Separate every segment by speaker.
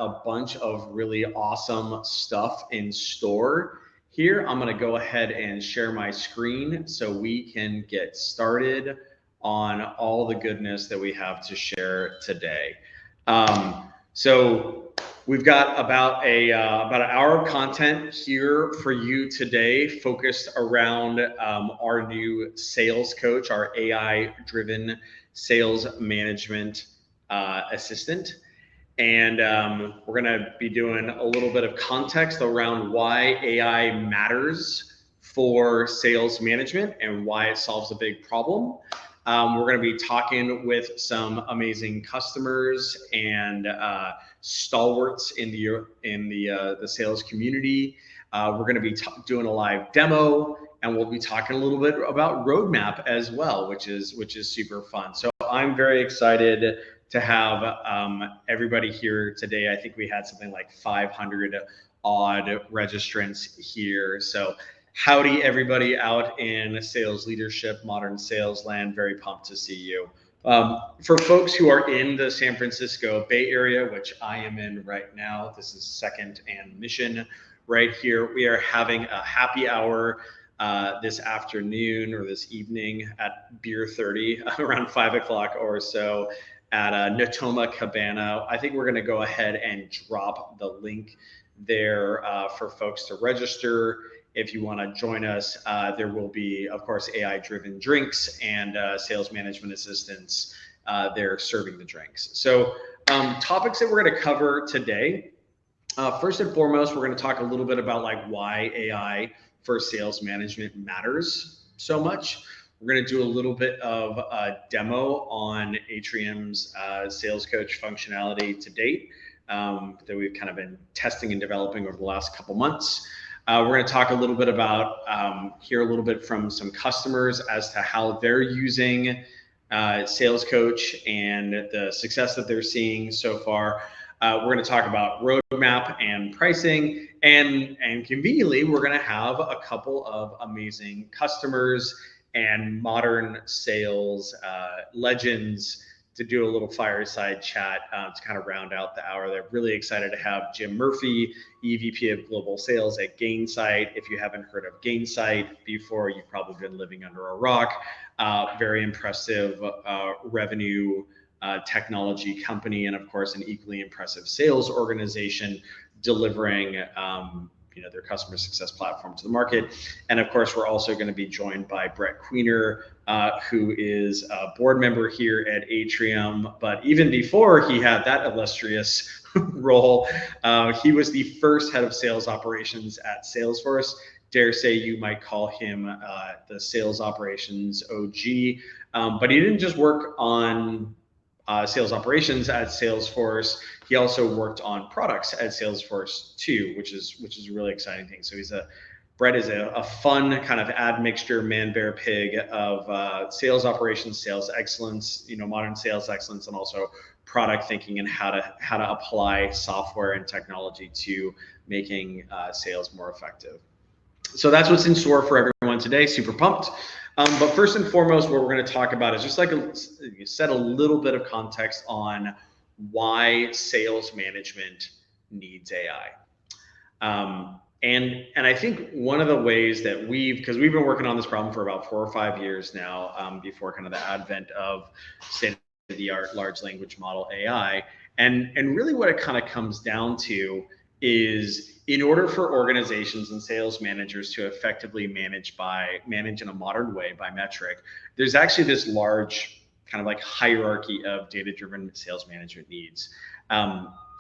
Speaker 1: a bunch of really awesome stuff in store here. I'm going to go ahead and share my screen so we can get started on all the goodness that we have to share today. So we've got about an hour of content here for you today, focused around our new sales coach, our AI-driven sales management assistant. And we're going to be doing a little bit of context around why AI matters for sales management and why it solves a big problem. We're going to be talking with some amazing customers and stalwarts in the sales community. We're going to be doing a live demo, and we'll be talking a little bit about roadmap as well, which is super fun. So I'm very excited to have everybody here today. I think we had something like 500 odd registrants here. So howdy, everybody out in sales leadership, modern sales land. Very pumped to see you. For folks who are in the San Francisco Bay Area, which I am in right now, this is Second and Mission right here. We are having a happy hour this afternoon or this evening at Beer 30 around 5 o'clock or so at Natoma Cabana. I think we're going to go ahead and drop the link there for folks to register. If you want to join us, there will be, of course, AI-driven drinks and sales management assistants there serving the drinks. So topics that we're going to cover today. First and foremost, we're going to talk a little bit about like why AI for sales management matters so much. We're going to do a little bit of a demo on Atrium's sales coach functionality to date that we've kind of been testing and developing over the last couple months. We're going to talk a little bit about, hear a little bit from some customers as to how they're using Sales Coach and the success that they're seeing so far. We're going to talk about roadmap and pricing, and conveniently, we're going to have a couple of amazing customers and modern sales legends to do a little fireside chat to kind of round out the hour. They're really excited to have Jim Murphy, EVP of Global Sales at Gainsight. If you haven't heard of Gainsight before, you've probably been living under a rock. Very impressive revenue technology company, and of course, an equally impressive sales organization delivering their customer success platform to the market. And of course, we're also going to be joined by Brett Queener, who is a board member here at Atrium. But even before he had that illustrious role, he was the first head of sales operations at Salesforce. Dare say you might call him the sales operations OG. But he didn't just work on sales operations at Salesforce. He also worked on products at Salesforce too, which is a really exciting thing. So Brett is a fun kind of admixture, man, bear, pig of sales operations, sales excellence, modern sales excellence, and also product thinking and how to apply software and technology to making sales more effective. So that's what's in store for everyone today. Super pumped. But first and foremost, what we're going to talk about is just like set a little bit of context on why sales management needs AI. And I think one of the ways that because we've been working on this problem for about 4 or 5 years now, before kind of the advent of state-of-the-art large language model AI, and really what it kind of comes down to is, in order for organizations and sales managers to effectively manage in a modern way by metric, there's actually this large kind of like hierarchy of data-driven sales management needs.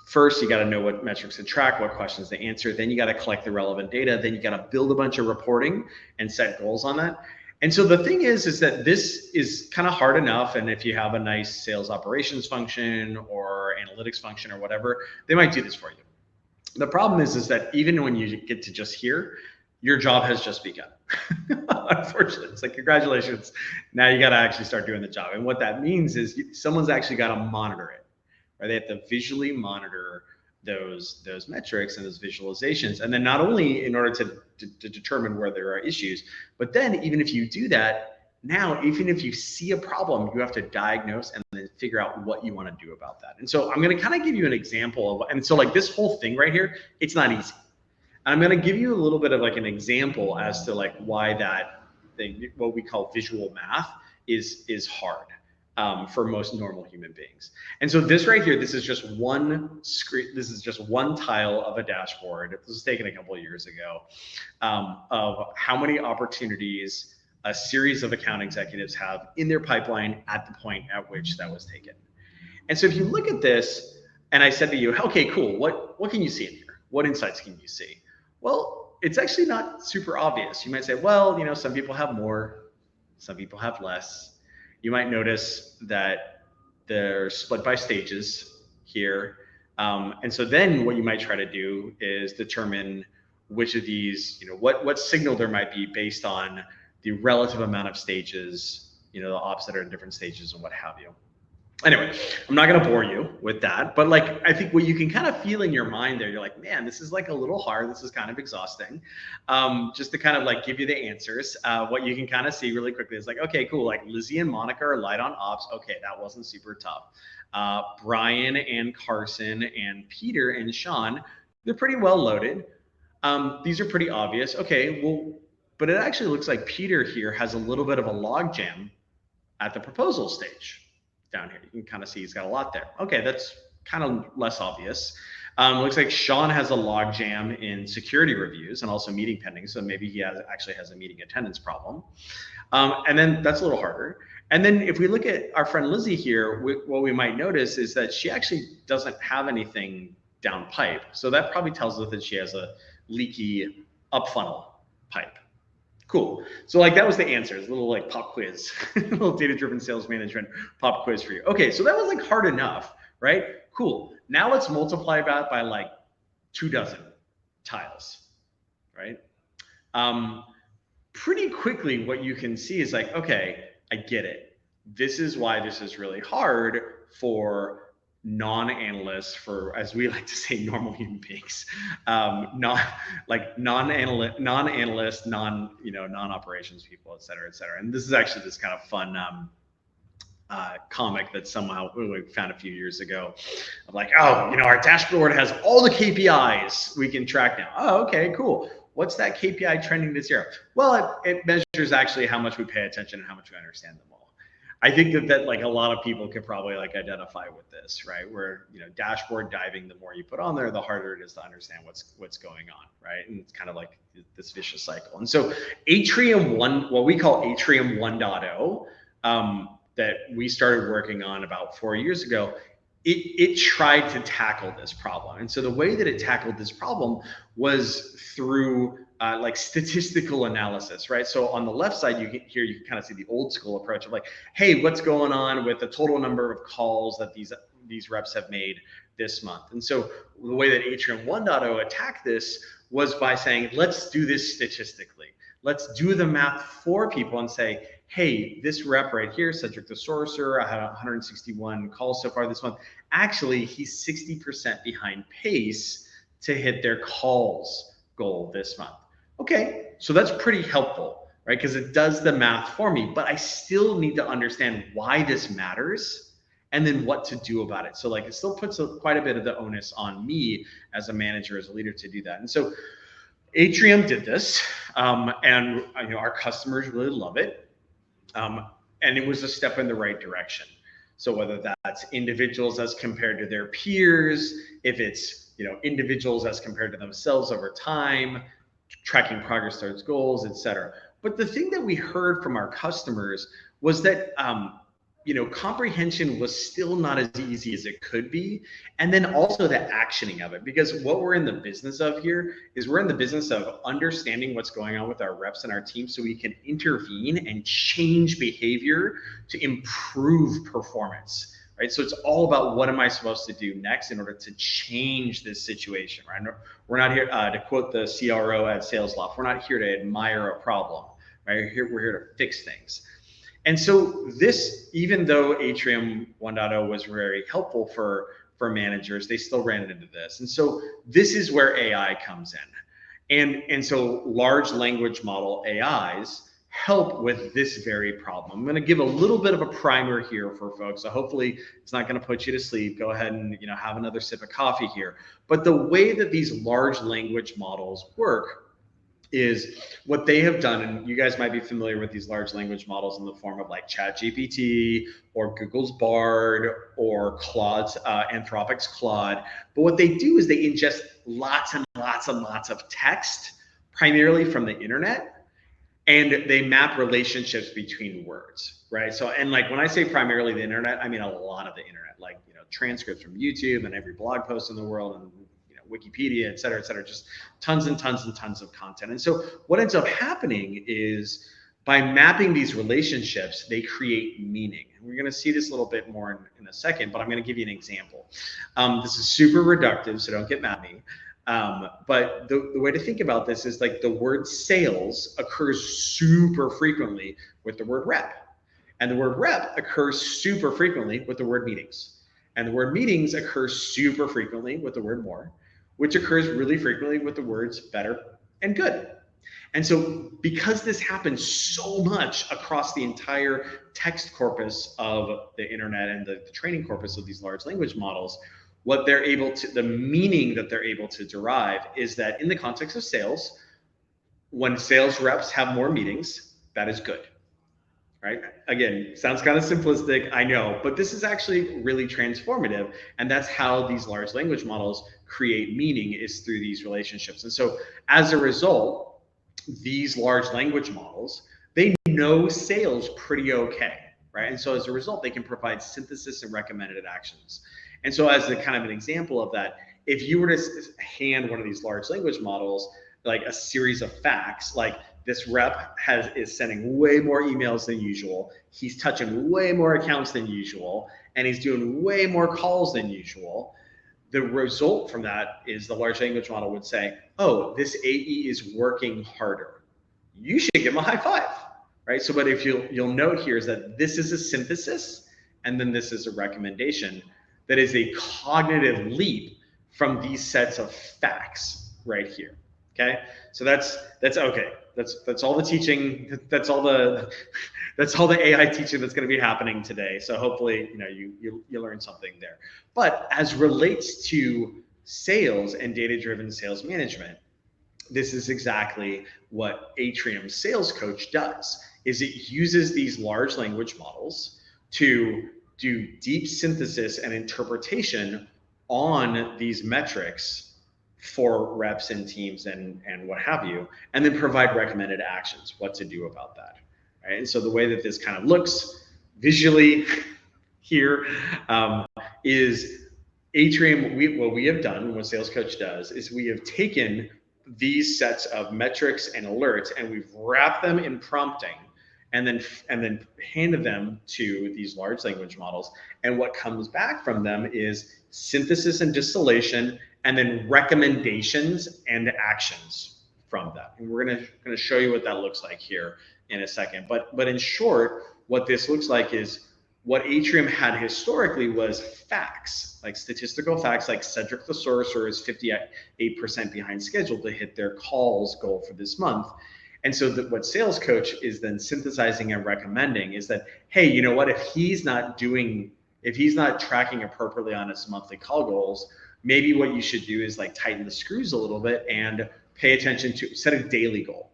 Speaker 1: First, you got to know what metrics to track, what questions to answer. Then you got to collect the relevant data. Then you got to build a bunch of reporting and set goals on that. And so the thing is that this is kind of hard enough. And if you have a nice sales operations function or analytics function or whatever, they might do this for you. The problem is that even when you get to just here, your job has just begun. Unfortunately, it's like, congratulations. Now you got to actually start doing the job. And what that means is someone's actually got to monitor it, right? They have to visually monitor those metrics and those visualizations. And then not only in order to determine where there are issues, but then even if you do that, now, even if you see a problem, you have to diagnose and then figure out what you want to do about that. And so I'm going to kind of give you an example of, and so like this whole thing right here, it's not easy. I'm going to give you a little bit of like an example as to like why that thing, what we call visual math, is hard for most normal human beings. And so this right here, this is just one screen. This is just one tile of a dashboard. This was taken a couple of years ago of how many opportunities a series of account executives have in their pipeline at the point at which that was taken. And so if you look at this, and I said to you, okay, cool, what can you see in here? What insights can you see? Well, it's actually not super obvious. You might say, well, you know, some people have more, some people have less. You might notice that they're split by stages here. And so then what you might try to do is determine which of these, you know, what signal there might be based on the relative amount of stages, you know, the ops that are in different stages and what have you. Anyway, I'm not going to bore you with that, but like, I think what you can kind of feel in your mind there, you're like, man, this is like a little hard. This is kind of exhausting. Just to kind of like give you the answers. What you can kind of see really quickly is like, okay, cool. Like Lizzie and Monica are light on ops. Okay, that wasn't super tough. Brian and Carson and Peter and Sean, they're pretty well loaded. These are pretty obvious. Okay, well, but it actually looks like Peter here has a little bit of a log jam at the proposal stage. Down here, you can kind of see he's got a lot there. Okay, that's kind of less obvious. Looks like Sean has a log jam in security reviews and also meeting pending, so maybe he actually has a meeting attendance problem. And then that's a little harder. And then if we look at our friend Lizzie here, what we might notice is that she actually doesn't have anything down pipe. So that probably tells us that she has a leaky up funnel pipe. Cool. So like that was the answers, a little like pop quiz, a little data-driven sales management pop quiz for you. Okay, so that was like hard enough, right? Cool. Now let's multiply that by like 24 tiles, right? Pretty quickly what you can see is like, okay, I get it. This is why this is really hard for non-analysts, for, as we like to say, normal human beings, non-analyst, non-operations people, et cetera, et cetera. And this is actually this kind of fun comic that somehow we found a few years ago of like, oh, you know, our dashboard has all the KPIs we can track now. Oh, okay, cool. What's that KPI trending to zero? Well, it measures actually how much we pay attention and how much we understand them all. I think that like a lot of people could probably like identify with this, right? Where, you know, dashboard diving, the more you put on there, the harder it is to understand what's going on, right? And it's kind of like this vicious cycle. And so Atrium 1, what we call Atrium 1.0, that we started working on about 4 years ago, it tried to tackle this problem. And so the way that it tackled this problem was through like statistical analysis, right? So on the left side, you can kind of see the old school approach of like, hey, what's going on with the total number of calls that these reps have made this month? And so the way that Atrium 1.0 attacked this was by saying, let's do this statistically. Let's do the math for people and say, hey, this rep right here, Cedric the Sorcerer, I had 161 calls so far this month. Actually, he's 60% behind pace to hit their calls goal this month. Okay, so that's pretty helpful, right? Because it does the math for me, but I still need to understand why this matters and then what to do about it. So like it still puts quite a bit of the onus on me as a manager, as a leader, to do that. And so Atrium did this, and you know, our customers really love it. And it was a step in the right direction. So whether that's individuals as compared to their peers, if it's, you know, individuals as compared to themselves over time, tracking progress towards goals, et cetera. But the thing that we heard from our customers was that, you know, comprehension was still not as easy as it could be. And then also the actioning of it, because what we're in the business of here is we're in the business of understanding what's going on with our reps and our team so we can intervene and change behavior to improve performance, right? So it's all about what am I supposed to do next in order to change this situation, right? We're not here, to quote the CRO at SalesLoft, we're not here to admire a problem, right? We're here to fix things. And so this, even though Atrium 1.0 was very helpful for managers, they still ran into this. And so this is where AI comes in. And so large language model AIs help with this very problem. I'm going to give a little bit of a primer here for folks. So hopefully it's not going to put you to sleep. Go ahead and have another sip of coffee here. But the way that these large language models work is what they have done, and you guys might be familiar with these large language models in the form of like ChatGPT or Google's Bard or Claude's Anthropic's Claude. But what they do is they ingest lots and lots and lots of text, primarily from the internet, and they map relationships between words, right? So, and like when I say primarily the internet, I mean a lot of the internet, like transcripts from YouTube and every blog post in the world, and Wikipedia, et cetera, just tons and tons and tons of content. And so what ends up happening is by mapping these relationships, they create meaning. And we're going to see this a little bit more in a second, but I'm going to give you an example. This is super reductive, so don't get mad at me. But the way to think about this is like the word sales occurs super frequently with the word rep. And the word rep occurs super frequently with the word meetings. And the word meetings occurs super frequently with the word more, which occurs really frequently with the words better and good. And so because this happens so much across the entire text corpus of the internet and the training corpus of these large language models, what they're able to, the meaning that they're able to derive is that in the context of sales, when sales reps have more meetings, that is good. Right? Again, sounds kind of simplistic, I know, but this is actually really transformative. And that's how these large language models create meaning, is through these relationships. And so as a result, these large language models, they know sales pretty okay, right? And so as a result, they can provide synthesis and recommended actions. And so as a kind of an example of that, if you were to hand one of these large language models like a series of facts, like this rep is sending way more emails than usual, he's touching way more accounts than usual, and he's doing way more calls than usual, the result from that is the large language model would say, oh, this AE is working harder. You should give him a high five, right? So, but if you'll note here is that this is a synthesis, and then this is a recommendation that is a cognitive leap from these sets of facts right here. Okay, so that's okay. That's all the teaching. That's all the AI teaching that's going to be happening today. So hopefully, you learn something there. But as relates to sales and data-driven sales management, this is exactly what Atrium Sales Coach does. Is it uses these large language models to do deep synthesis and interpretation on these metrics for reps and teams and what have you, and then provide recommended actions, what to do about that. Right? And so the way that this kind of looks visually here is Atrium, what we have done, what Sales Coach does, is we have taken these sets of metrics and alerts and we've wrapped them in prompting and then handed them to these large language models. And what comes back from them is synthesis and distillation, and then recommendations and actions from that. And we're gonna show you what that looks like here in a second. But in short, what this looks like is what Atrium had historically was facts, like statistical facts, like Cedric the Sorcerer is 58% behind schedule to hit their calls goal for this month. And so what Sales Coach is then synthesizing and recommending is that, hey, you know what, if he's not tracking appropriately on his monthly call goals, maybe what you should do is like tighten the screws a little bit and pay attention to set a daily goal,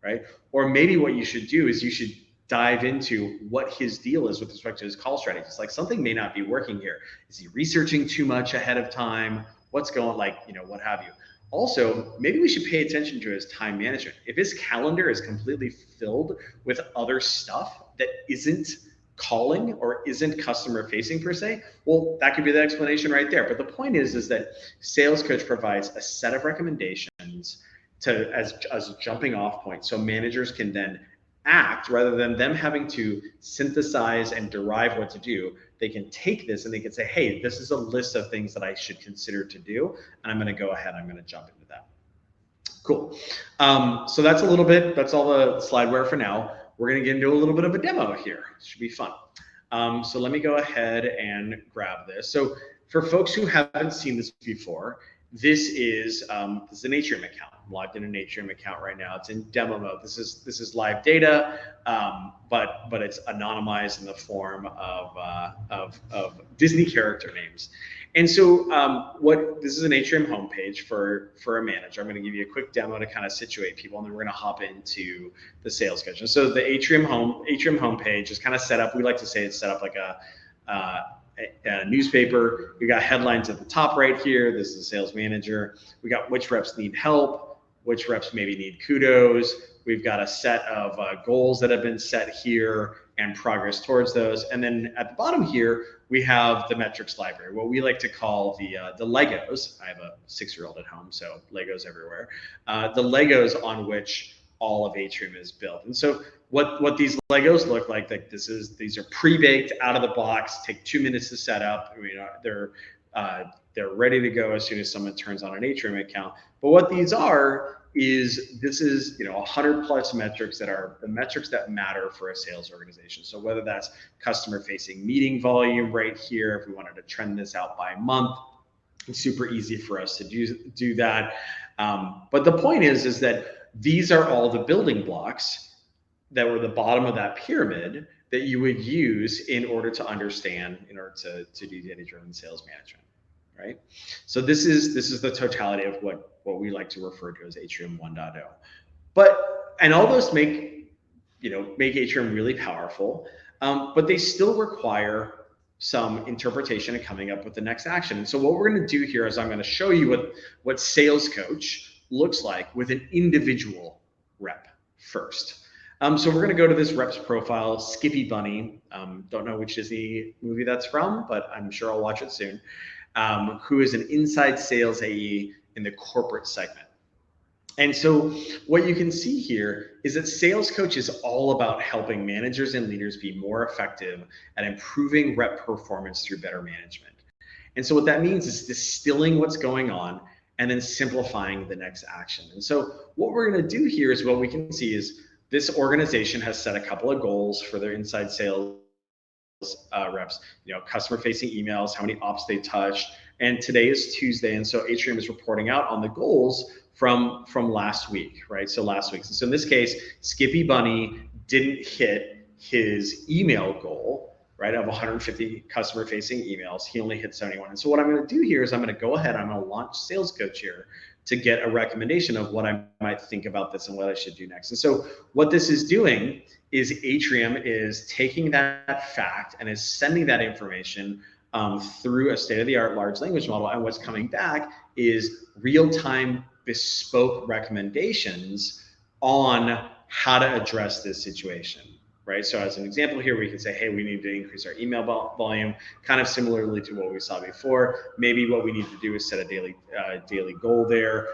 Speaker 1: right? Or maybe what you should do is you should dive into what his deal is with respect to his call strategies. Like something may not be working here. Is he researching too much ahead of time? What's going, what have you? Also, maybe we should pay attention to his time management. If his calendar is completely filled with other stuff that isn't calling or isn't customer facing per se, well, that could be the explanation right there. But the point is that Sales Coach provides a set of recommendations as a jumping off point, so managers can then act rather than them having to synthesize and derive what to do. They can take this and they can say, hey, this is a list of things that I should consider to do, and I'm going to go ahead, I'm going to jump into that. Cool. So that's all the slideware for now. We're going to get into a little bit of a demo here. It should be fun. So let me go ahead and grab this. So for folks who haven't seen this before, this is an Atrium account. I'm logged in an Atrium account right now. It's in demo mode. This is live data, but it's anonymized in the form of Disney character names. And so this is an Atrium homepage for a manager. I'm going to give you a quick demo to kind of situate people, and then we're going to hop into the sales coach. And so the Atrium homepage is kind of set up. We like to say it's set up like a newspaper. We got headlines at the top right here. This is a sales manager. We got which reps need help, which reps maybe need kudos. We've got a set of goals that have been set here and progress towards those. And then at the bottom here, we have the metrics library, what we like to call the Legos. I have a 6-year-old at home, so Legos everywhere. The Legos on which all of Atrium is built. And so what these Legos look like these are pre-baked out of the box, take 2 minutes to set up. They're ready to go as soon as someone turns on an Atrium account. But what these are is 100 plus metrics that are the metrics that matter for a sales organization. So whether that's customer facing meeting volume right here, if we wanted to trend this out by month, it's super easy for us to do that. But the point is that these are all the building blocks that were the bottom of that pyramid that you would use in order to do data-driven sales management, right? So this is the totality of what we like to refer to as Atrium 1.0. And all those make Atrium really powerful, but they still require some interpretation and coming up with the next action. And so what we're going to do here is I'm going to show you what sales coach looks like with an individual rep first. So we're going to go to this rep's profile, Skippy Bunny. Don't know which Disney movie that's from, but I'm sure I'll watch it soon. Who is an inside sales AE in the corporate segment. And so what you can see here is that sales coach is all about helping managers and leaders be more effective at improving rep performance through better management. And so what that means is distilling what's going on and then simplifying the next action. And so what we're going to do here is what we can see is this organization has set a couple of goals for their inside sales reps, customer facing emails, how many ops they touched. And today is Tuesday. And so Atrium is reporting out on the goals from last week, right? So last week. So in this case, Skippy Bunny didn't hit his email goal, right, of 150 customer facing emails. He only hit 71. And so what I'm going to do here is I'm going to go ahead, I'm going to launch Sales Coach here to get a recommendation of what I might think about this and what I should do next. And so what this is doing is Atrium is taking that fact and is sending that information through a state-of-the-art large language model. And what's coming back is real-time bespoke recommendations on how to address this situation, right? So as an example here, we can say, hey, we need to increase our email volume, kind of similarly to what we saw before. Maybe what we need to do is set a daily goal there.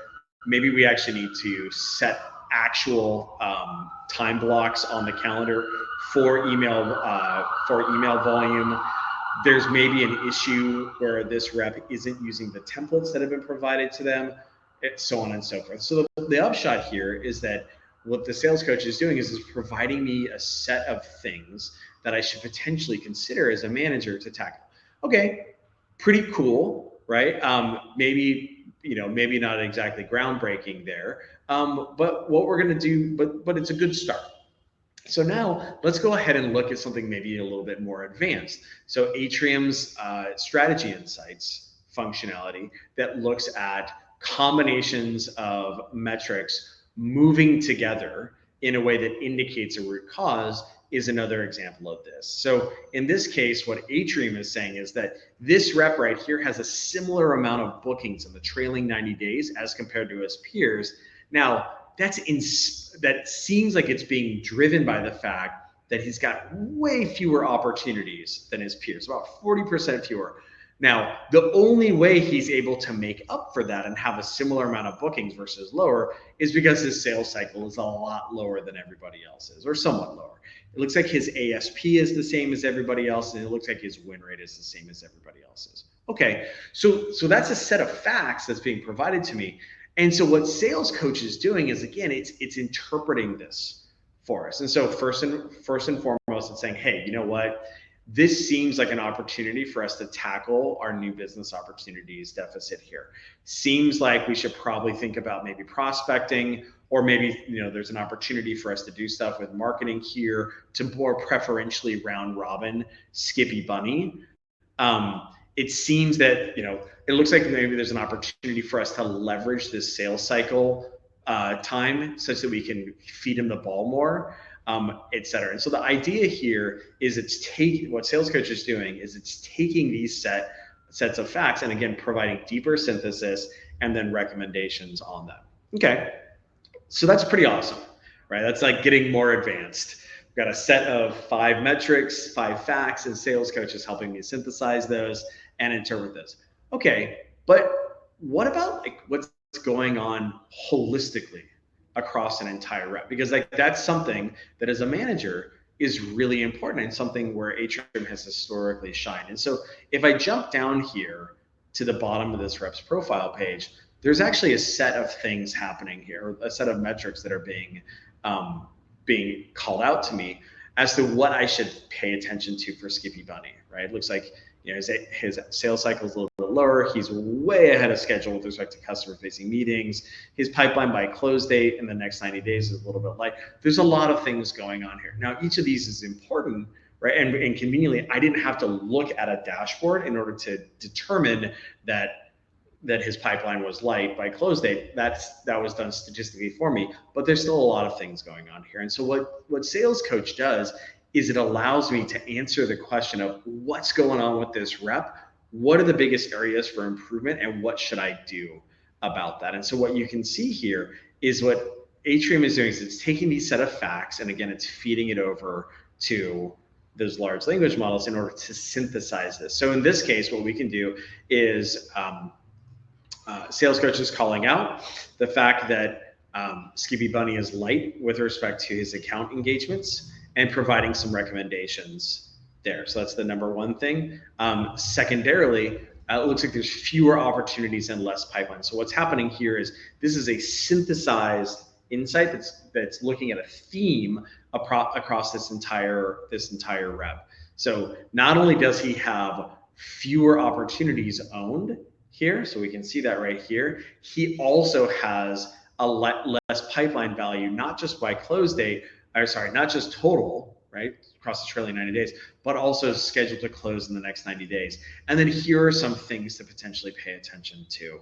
Speaker 1: Maybe we actually need to set actual time blocks on the calendar for email volume. There's maybe an issue where this rep isn't using the templates that have been provided to them, so on and so forth. So the upshot here is that what the sales coach is doing is providing me a set of things that I should potentially consider as a manager to tackle. Okay, pretty cool, right? Maybe not exactly groundbreaking there, but what we're going to do, but it's a good start. So now let's go ahead and look at something maybe a little bit more advanced. So Atrium's strategy insights functionality that looks at combinations of metrics moving together in a way that indicates a root cause is another example of this. So in this case, what Atrium is saying is that this rep right here has a similar amount of bookings in the trailing 90 days as compared to his peers. Now, that seems like it's being driven by the fact that he's got way fewer opportunities than his peers, about 40% fewer. Now, the only way he's able to make up for that and have a similar amount of bookings versus lower is because his sales cycle is a lot lower than everybody else's, or somewhat lower. It looks like his ASP is the same as everybody else, and it looks like his win rate is the same as everybody else's. Okay, so that's a set of facts that's being provided to me. And so what Sales Coach is doing is, again, it's interpreting this for us. And so first and foremost, it's saying, hey, you know what? this seems like an opportunity for us to tackle our new business opportunities deficit here. Seems like we should probably think about maybe prospecting, or maybe there's an opportunity for us to do stuff with marketing here to more preferentially round robin Skippy Bunny. It seems that it looks like maybe there's an opportunity for us to leverage this sales cycle time such that we can feed him the ball more, et cetera. And so the idea here is what Sales Coach is doing is it's taking these sets of facts and again providing deeper synthesis and then recommendations on them. Okay, so that's pretty awesome, right? That's like getting more advanced. We've got a set of 5 metrics, 5 facts, and Sales Coach is helping me synthesize those and interpret those. Okay, but what about like what's going on holistically across an entire rep? Because like that's something that as a manager is really important and something where Atrium has historically shined. And so if I jump down here to the bottom of this rep's profile page, there's actually a set of things happening here, a set of metrics that are being called out to me as to what I should pay attention to for Skippy Bunny, right? It looks like his sales cycle is a little bit lower. He's way ahead of schedule with respect to customer-facing meetings. His pipeline by close date in the next 90 days is a little bit light. There's a lot of things going on here. Now, each of these is important, right? And conveniently, I didn't have to look at a dashboard in order to determine that his pipeline was light by close date. That was done statistically for me, but there's still a lot of things going on here. And so what Sales Coach does is it allows me to answer the question of what's going on with this rep, what are the biggest areas for improvement, and what should I do about that? And so what you can see here is what Atrium is doing is it's taking these set of facts, and again, it's feeding it over to those large language models in order to synthesize this. So in this case, what we can do is Sales Coach is calling out the fact that Skippy Bunny is light with respect to his account engagements and providing some recommendations there. So that's the number one thing. Secondarily, it looks like there's fewer opportunities and less pipeline. So what's happening here is this is a synthesized insight that's looking at a theme across this entire rep. So not only does he have fewer opportunities owned here, so we can see that right here, he also has a less pipeline value, not just by close date, not just total, right, across the trailing 90 days, but also scheduled to close in the next 90 days. And then here are some things to potentially pay attention to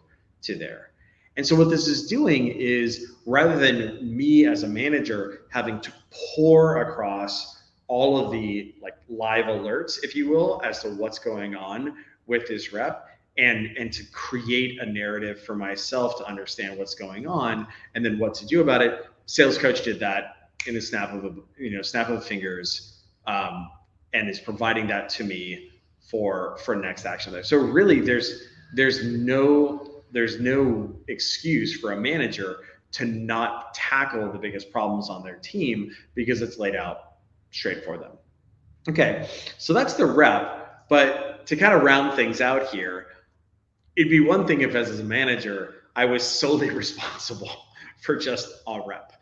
Speaker 1: there. And so what this is doing is rather than me as a manager having to pour across all of the like live alerts, if you will, as to what's going on with this rep, and to create a narrative for myself to understand what's going on and then what to do about it, Sales Coach did that in a snap of the fingers, and is providing that to me for next action there. So really, there's no excuse for a manager to not tackle the biggest problems on their team because it's laid out straight for them. Okay, so that's the rep. But to kind of round things out here, it'd be one thing if as a manager, I was solely responsible for just a rep.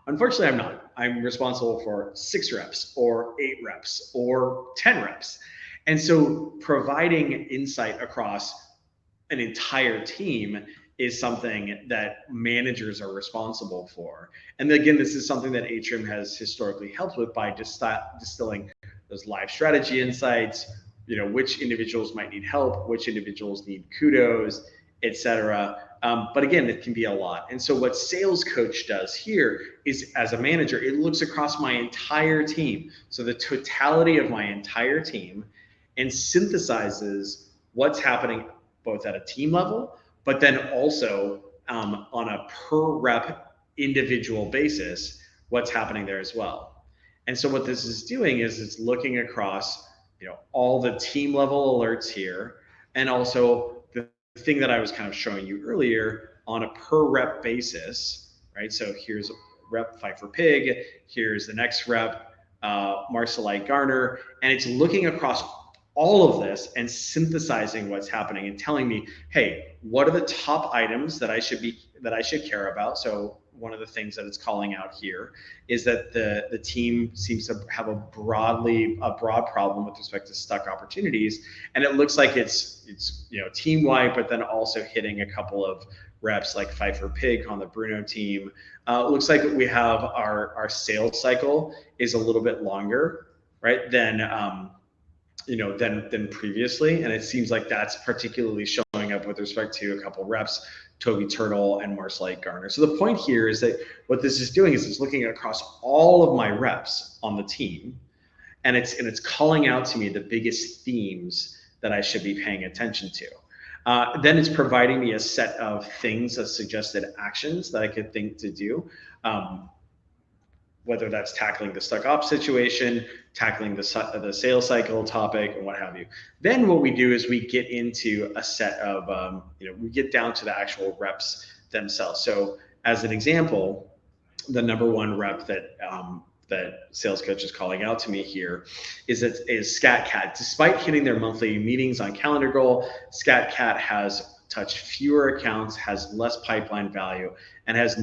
Speaker 1: Unfortunately, I'm not. I'm responsible for 6 reps or 8 reps or 10 reps. And so providing insight across an entire team is something that managers are responsible for. And again, this is something that Atrium has historically helped with by distilling those live strategy insights, which individuals might need help, which individuals need kudos, et cetera. But again, it can be a lot. And so what Sales Coach does here is, as a manager, it looks across my entire team. So the totality of my entire team, and synthesizes what's happening both at a team level, but then also on a per rep individual basis, what's happening there as well. And so what this is doing is it's looking across all the team level alerts here, and also the thing that I was kind of showing you earlier on a per rep basis, right? So here's rep Pfeiffer Pig, here's the next rep, Marcelite Garner, and it's looking across all of this and synthesizing what's happening and telling me, hey, what are the top items that I should care about? So one of the things that it's calling out here is that the team seems to have a broad problem with respect to stuck opportunities, and it looks like it's team wide, but then also hitting a couple of reps like Pfeiffer Pig on the Bruno team. It looks like we have our sales cycle is a little bit longer, right, than previously, and it seems like that's particularly showing up with respect to a couple reps, Toby Turtle and Marcelite Garner. So the point here is that what this is doing is it's looking across all of my reps on the team, and it's calling out to me the biggest themes that I should be paying attention to. Then it's providing me a set of things, of suggested actions that I could think to do. Whether that's tackling the stuck ops situation, tackling the sales cycle topic, and what have you. Then what we do is we get into a set of, we get down to the actual reps themselves. So as an example, the number one rep that sales coach is calling out to me here is ScatCat. Despite hitting their monthly meetings on calendar goal, ScatCat has touched fewer accounts, has less pipeline value, and has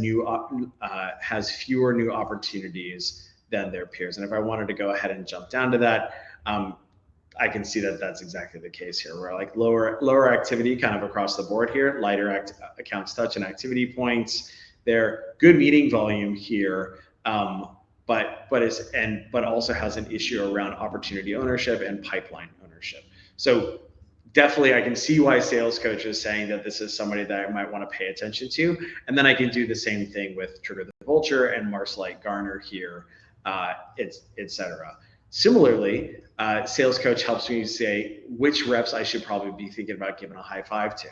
Speaker 1: fewer new opportunities than their peers. And if I wanted to go ahead and jump down to that, I can see that that's exactly the case here. We're like lower activity kind of across the board here, lighter accounts touch and activity points. They're good meeting volume here, but also has an issue around opportunity ownership and pipeline ownership. So definitely I can see why sales coach is saying that this is somebody that I might want to pay attention to. And then I can do the same thing with Trigger the Vulture and Marcelite Garner here, etc. Similarly, sales coach helps me say which reps I should probably be thinking about giving a high five to,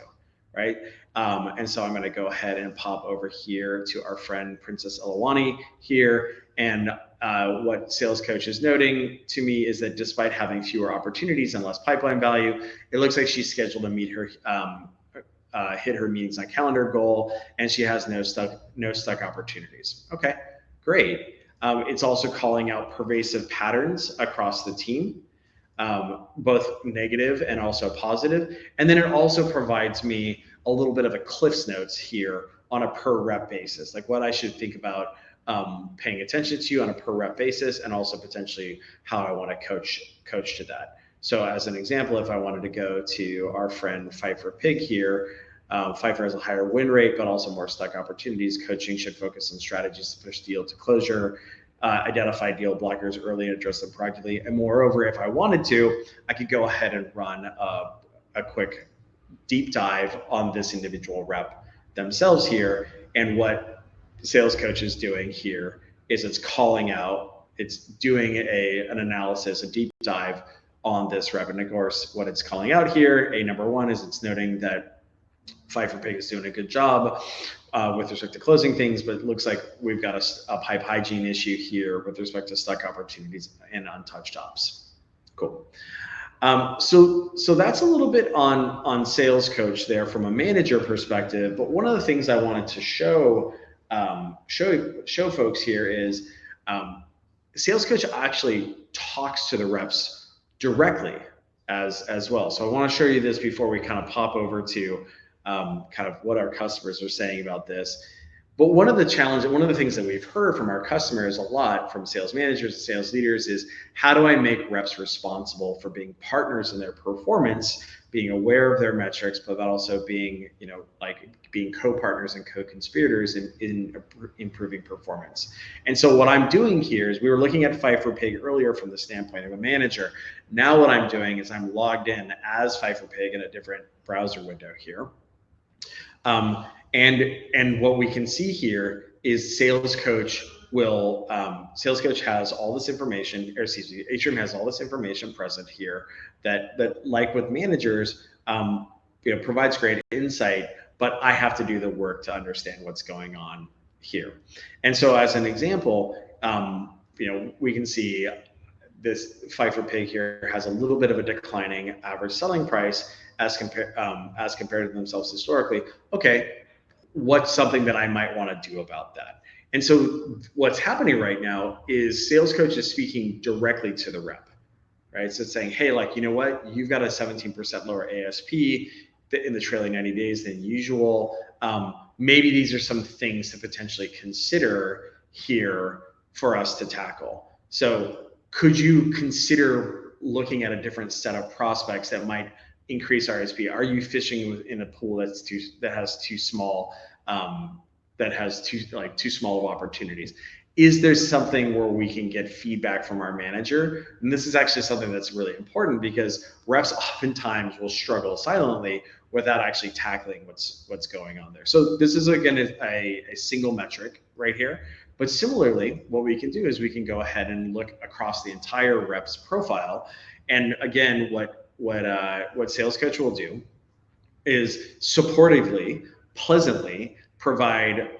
Speaker 1: right? And so I'm going to go ahead and pop over here to our friend Princess Elawani here. And what sales coach is noting to me is that despite having fewer opportunities and less pipeline value, it looks like she's scheduled to meet her hit her meetings on calendar goal, and she has no stuck opportunities. Okay, great. It's also calling out pervasive patterns across the team, both negative and also positive. And then it also provides me a little bit of a Cliff's Notes here on a per rep basis, like what I should think about paying attention to on a per rep basis, and also potentially how I want to coach to that. So as an example, if I wanted to go to our friend Pfeiffer Pig here, Pfeiffer has a higher win rate, but also more stuck opportunities. Coaching should focus on strategies to push deal to closure, identify deal blockers early and address them proactively. And moreover, if I wanted to, I could go ahead and run a quick deep dive on this individual rep themselves here. And what sales coach is doing here is it's calling out, it's doing an analysis, a deep dive on this rep. And of course, what it's calling out here, number one, is it's noting that Pfeiffer Pig is doing a good job with respect to closing things, but it looks like we've got a pipe hygiene issue here with respect to stuck opportunities and untouched ops. Cool. So that's a little bit on sales coach there from a manager perspective. But one of the things I wanted to show folks here is sales coach actually talks to the reps directly as well. So I want to show you this before we kind of pop over to kind of what our customers are saying about this. But one of the things that we've heard from our customers a lot, from sales managers and sales leaders, is how do I make reps responsible for being partners in their performance, being aware of their metrics, but also being, being co-partners and co-conspirators in improving performance. And so what I'm doing here is, we were looking at Pfeiffer Pig earlier from the standpoint of a manager. Now what I'm doing is I'm logged in as Pfeiffer Pig in a different browser window here. And what we can see here is sales coach has all this information, or excuse me, Atrium has all this information present here that like with managers, provides great insight, but I have to do the work to understand what's going on here. And so as an example, we can see this Pfeiffer Pig here has a little bit of a declining average selling price as compared to themselves historically. Okay, what's something that I might want to do about that? And so what's happening right now is sales coach is speaking directly to the rep, right? So it's saying, hey, you know what? You've got a 17% lower ASP in the trailing 90 days than usual. maybe these are some things to potentially consider here for us to tackle. So could you consider looking at a different set of prospects that might increase RSP? Are you fishing in a pool that has too small too small of opportunities? Is there something where we can get feedback from our manager? And this is actually something that's really important, because reps oftentimes will struggle silently without actually tackling what's going on there. So this is, again, a single metric right here. But similarly, what we can do is we can go ahead and look across the entire rep's profile. And again, what Sales Coach will do is supportively, pleasantly provide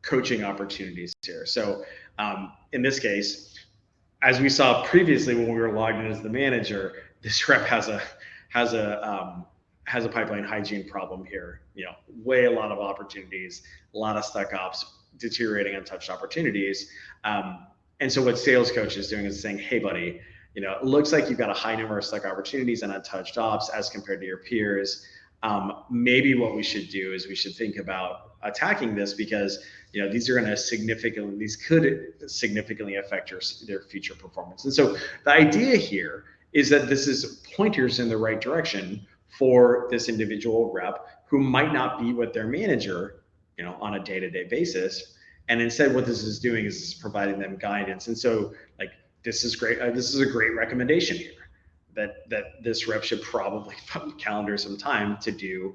Speaker 1: coaching opportunities here. So in this case, as we saw previously when we were logged in as the manager, this rep has a pipeline hygiene problem here. A lot of opportunities, a lot of stuck ops, deteriorating untouched opportunities. And so what Sales Coach is doing is saying, hey, buddy, it looks like you've got a high number of stuck opportunities and untouched ops as compared to your peers. Maybe what we should do is we should think about attacking this, because these could significantly affect their future performance. And so the idea here is that this is pointers in the right direction for this individual rep who might not be with their manager, on a day-to-day basis. And instead, what this is doing is providing them guidance. And so, this is great. This is a great recommendation here, that this rep should probably calendar some time to do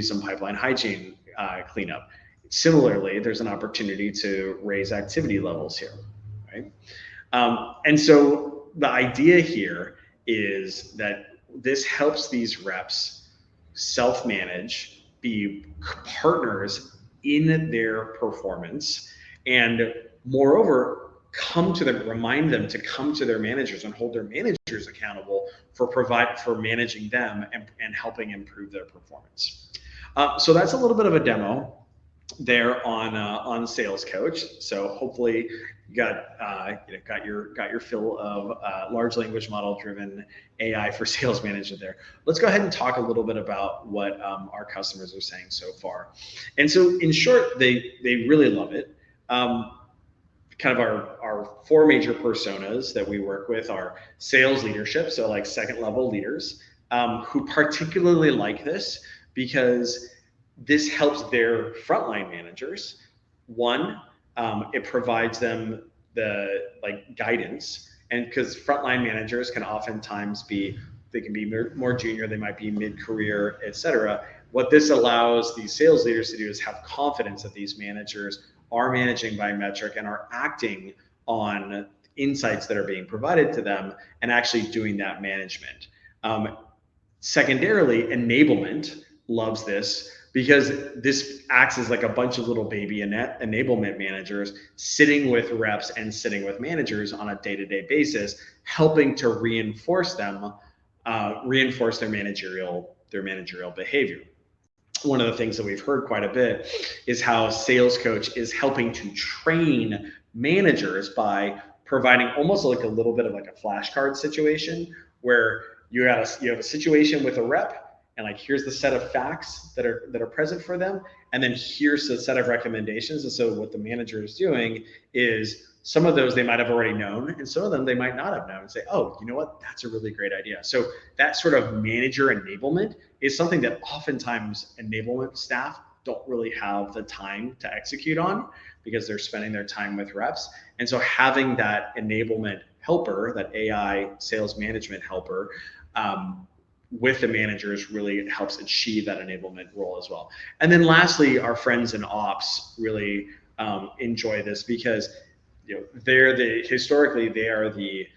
Speaker 1: some pipeline hygiene cleanup. Similarly, there's an opportunity to raise activity levels here, right? And so the idea here is that this helps these reps self-manage, be partners in their performance, and moreover, remind them to come to their managers and hold their managers accountable for managing them and helping improve their performance. So that's a little bit of a demo there on Sales Coach. So hopefully you got your fill of large language model driven AI for sales management there. Let's go ahead and talk a little bit about what our customers are saying so far. And so in short, they really love it. Kind of our four major personas that we work with are sales leadership, so like second level leaders, who particularly like this because this helps their frontline managers. One, it provides them the guidance, and because frontline managers can oftentimes be more junior, they might be mid-career, etc. What this allows these sales leaders to do is have confidence that these managers are managing by metric and are acting on insights that are being provided to them and actually doing that management. Secondarily, enablement loves this because this acts as like a bunch of little baby enablement managers sitting with reps and sitting with managers on a day-to-day basis, helping to reinforce their managerial behavior. One of the things that we've heard quite a bit is how Sales Coach is helping to train managers by providing almost like a little bit of like a flashcard situation where you have a situation with a rep, and here's the set of facts that are present for them, and then here's the set of recommendations. And so what the manager is doing is some of those they might have already known, and some of them they might not have known, and say, oh, you know what, that's a really great idea. So that sort of manager enablement is something that oftentimes enablement staff don't really have the time to execute on because they're spending their time with reps. And so having that enablement helper, that AI sales management helper, with the managers really helps achieve that enablement role as well. And then lastly, our friends in ops really enjoy this because historically they are the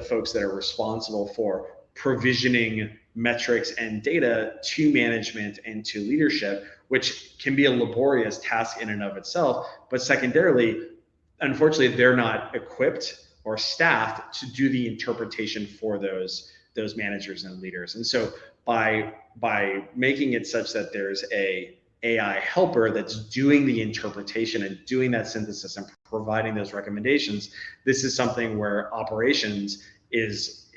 Speaker 1: folks that are responsible for provisioning metrics and data to management and to leadership, which can be a laborious task in and of itself. But secondarily, unfortunately, they're not equipped or staffed to do the interpretation for those managers and leaders. And so by making it such that there's a AI helper that's doing the interpretation and doing that synthesis and providing those recommendations, this is something where operations is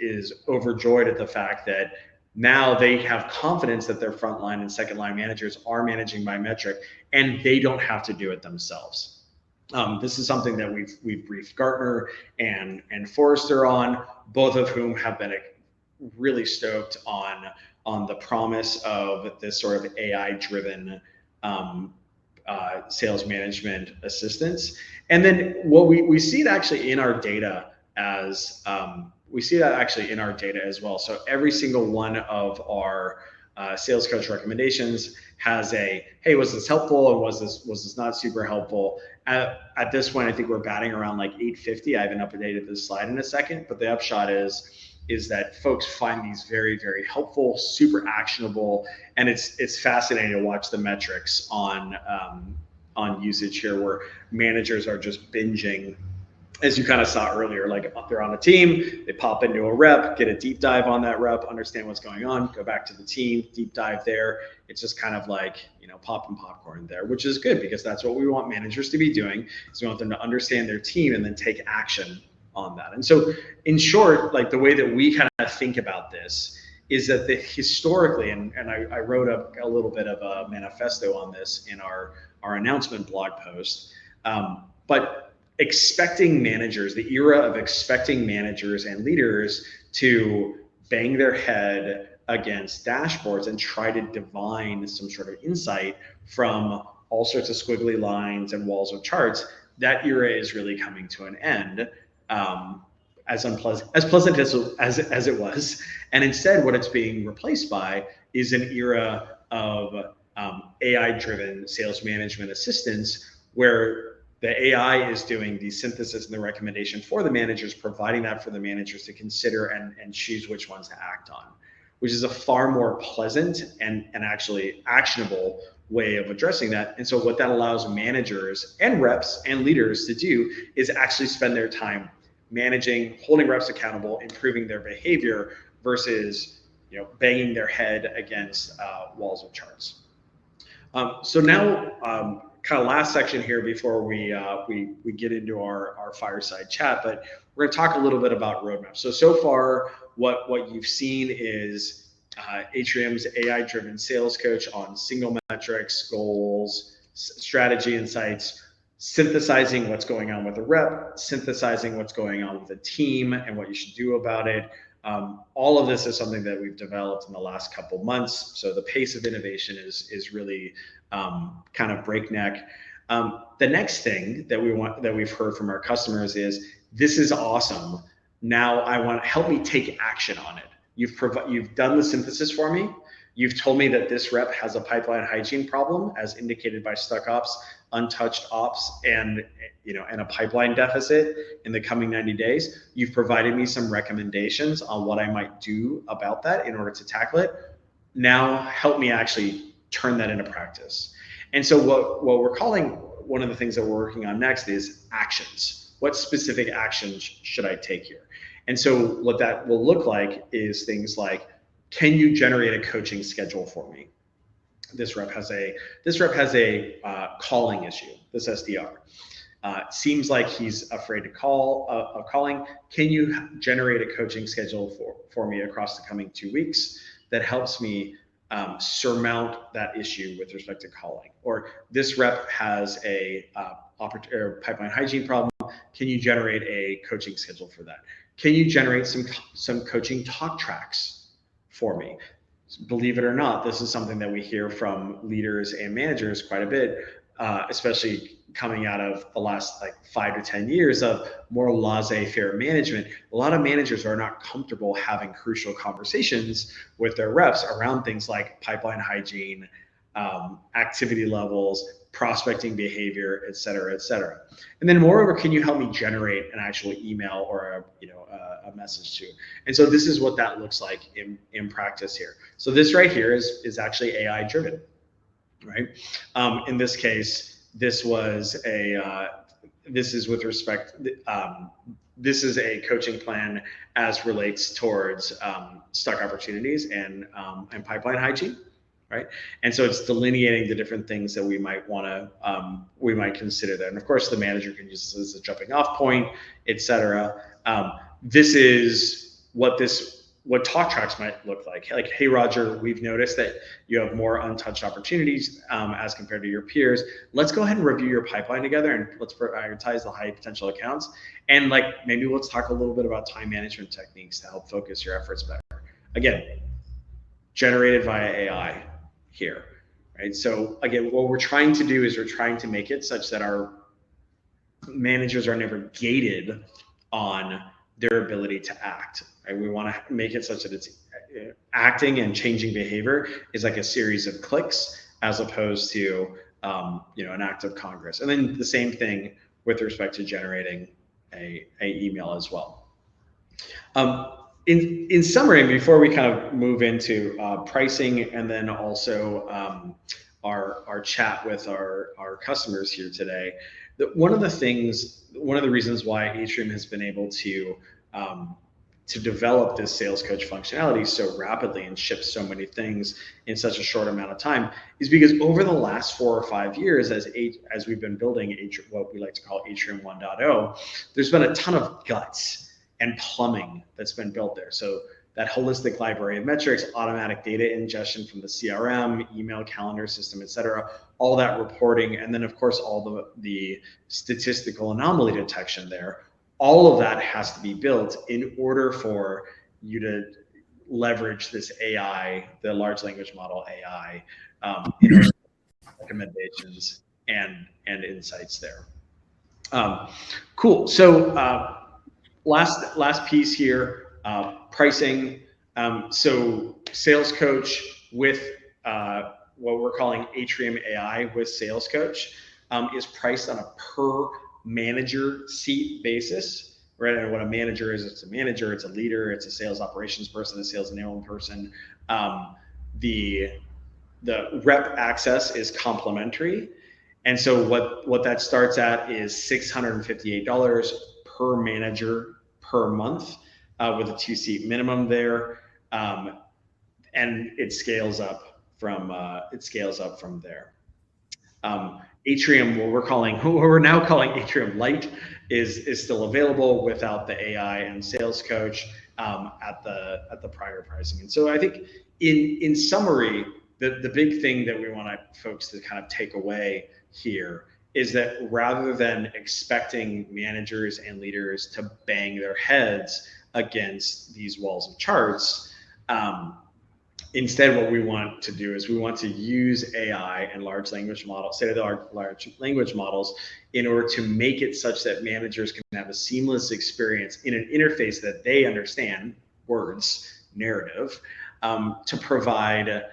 Speaker 1: overjoyed at the fact that Now they have confidence that their frontline and second line managers are managing by metric, and they don't have to do it themselves. This is something that we've briefed Gartner and Forrester on, both of whom have been really stoked on the promise of this sort of AI driven sales management assistance. And then what we see it actually in our data as we see that actually in our data as well. So every single one of our sales coach recommendations has a, hey, was this helpful, and was this not super helpful? At this point, I think we're batting around like 850. I haven't updated this slide in a second, but the upshot is that folks find these very, very helpful, super actionable, and it's fascinating to watch the metrics on usage here, where managers are just binging. As you kind of saw earlier, like they're on a team, they pop into a rep, get a deep dive on that rep, understand what's going on, go back to the team, deep dive there. It's just kind of like, popping popcorn there, which is good, because that's what we want managers to be doing. So we want them to understand their team and then take action on that. And so in short, like the way that we kind of think about this is that historically, and I wrote up a little bit of a manifesto on this in our announcement blog post, but expecting managers, the era of expecting managers and leaders to bang their head against dashboards and try to divine some sort of insight from all sorts of squiggly lines and walls of charts, that era is really coming to an end, as pleasant as it was. And instead, what it's being replaced by is an era of AI-driven sales management assistance, where the AI is doing the synthesis and the recommendation for the managers, providing that for the managers to consider and choose which ones to act on, which is a far more pleasant and actually actionable way of addressing that. And so what that allows managers and reps and leaders to do is actually spend their time managing, holding reps accountable, improving their behavior, versus banging their head against walls of charts. So now, kind of last section here before we get into our fireside chat, but we're going to talk a little bit about roadmaps. So far, what you've seen is Atrium's AI-driven sales coach on single metrics, goals, strategy insights, synthesizing what's going on with a rep, synthesizing what's going on with a team and what you should do about it. All of this is something that we've developed in the last couple months. So the pace of innovation is really kind of breakneck. The next thing that we've heard from our customers is, this is awesome. Now I want, help me take action on it. You've done the synthesis for me. You've told me that this rep has a pipeline hygiene problem, as indicated by stuck ops, untouched ops, and a pipeline deficit in the coming 90 days. You've provided me some recommendations on what I might do about that in order to tackle it. Now help me actually turn that into practice. And so what we're calling, one of the things that we're working on next is actions. What specific actions should I take here? And so what that will look like is things like, can you generate a coaching schedule for me? This rep has a calling issue, this SDR. Seems like he's afraid of calling. Can you generate a coaching schedule for me across the coming 2 weeks that helps me surmount that issue with respect to calling? Or this rep has a pipeline hygiene problem. Can you generate a coaching schedule for that? Can you generate some coaching talk tracks for me? Believe it or not, this is something that we hear from leaders and managers quite a bit, especially coming out of the last 5 to 10 years of more laissez-faire management. A lot of managers are not comfortable having crucial conversations with their reps around things like pipeline hygiene, activity levels, prospecting behavior, et cetera, et cetera. And then moreover, can you help me generate an actual email or a message to? And so this is what that looks like in practice here. So this right here is actually AI driven, right? In this case, this is a coaching plan as relates towards stock opportunities and pipeline hygiene, right? And so it's delineating the different things that we might consider there. And of course, the manager can use this as a jumping off point, et cetera. This is what this what talk tracks might look like, hey, Roger, we've noticed that you have more untouched opportunities as compared to your peers. Let's go ahead and review your pipeline together, and let's prioritize the high potential accounts. And like, maybe let's talk a little bit about time management techniques to help focus your efforts better. Again, generated via AI here, right? So again, what we're trying to do is we're trying to make it such that our managers are never gated on their ability to act, right? We want to make it such that it's acting and changing behavior is like a series of clicks as opposed to an act of Congress. And then the same thing with respect to generating a email as well. In summary, before we kind of move into pricing and then also our chat with our customers here today, one of the reasons why Atrium has been able to develop this sales coach functionality so rapidly and ship so many things in such a short amount of time is because over the last 4 or 5 years, as we've been building what we like to call Atrium 1.0, there's been a ton of guts and plumbing that's been built there. So that holistic library of metrics, automatic data ingestion from the CRM, email calendar system, et cetera, all that reporting, and then of course all the statistical anomaly detection there, all of that has to be built in order for you to leverage this AI, the large language model AI, recommendations and insights there. Cool. So last piece here, pricing. So Sales Coach with what we're calling Atrium AI with Sales Coach is priced on a per manager seat basis, right? And what a manager is, it's a manager, it's a leader, it's a sales operations person, a sales enablement person. The rep access is complimentary. And so what that starts at is $658 per manager per month with a 2-seat minimum there. And it scales up from there. Atrium, what we're now calling Atrium Lite, is still available without the AI and Sales Coach at the prior pricing. And so I think in summary, the big thing that we want folks to kind of take away here is that rather than expecting managers and leaders to bang their heads against these walls of charts, instead, what we want to do is we want to use AI and large language models, state-of-the-art large language models, in order to make it such that managers can have a seamless experience in an interface that they understand, words, narrative, to provide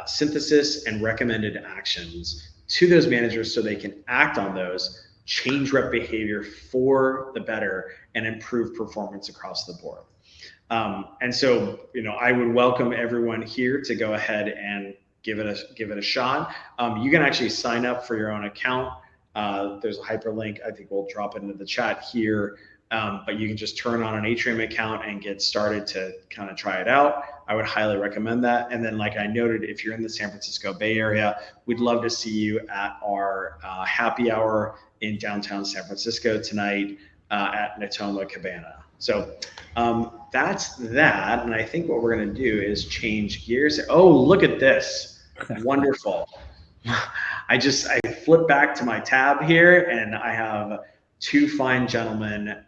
Speaker 1: synthesis and recommended actions to those managers so they can act on those, change rep behavior for the better, and improve performance across the board. And so, I would welcome everyone here to go ahead and give it a shot. You can actually sign up for your own account. There's a hyperlink. I think we'll drop it into the chat here. But you can just turn on an Atrium account and get started to kind of try it out. I would highly recommend that. And then, like I noted, if you're in the San Francisco Bay Area, we'd love to see you at our happy hour in downtown San Francisco tonight at Natoma Cabana. So that's that. And I think what we're going to do is change gears. Oh, look at this. Wonderful. I flip back to my tab here and I have 2 fine gentlemen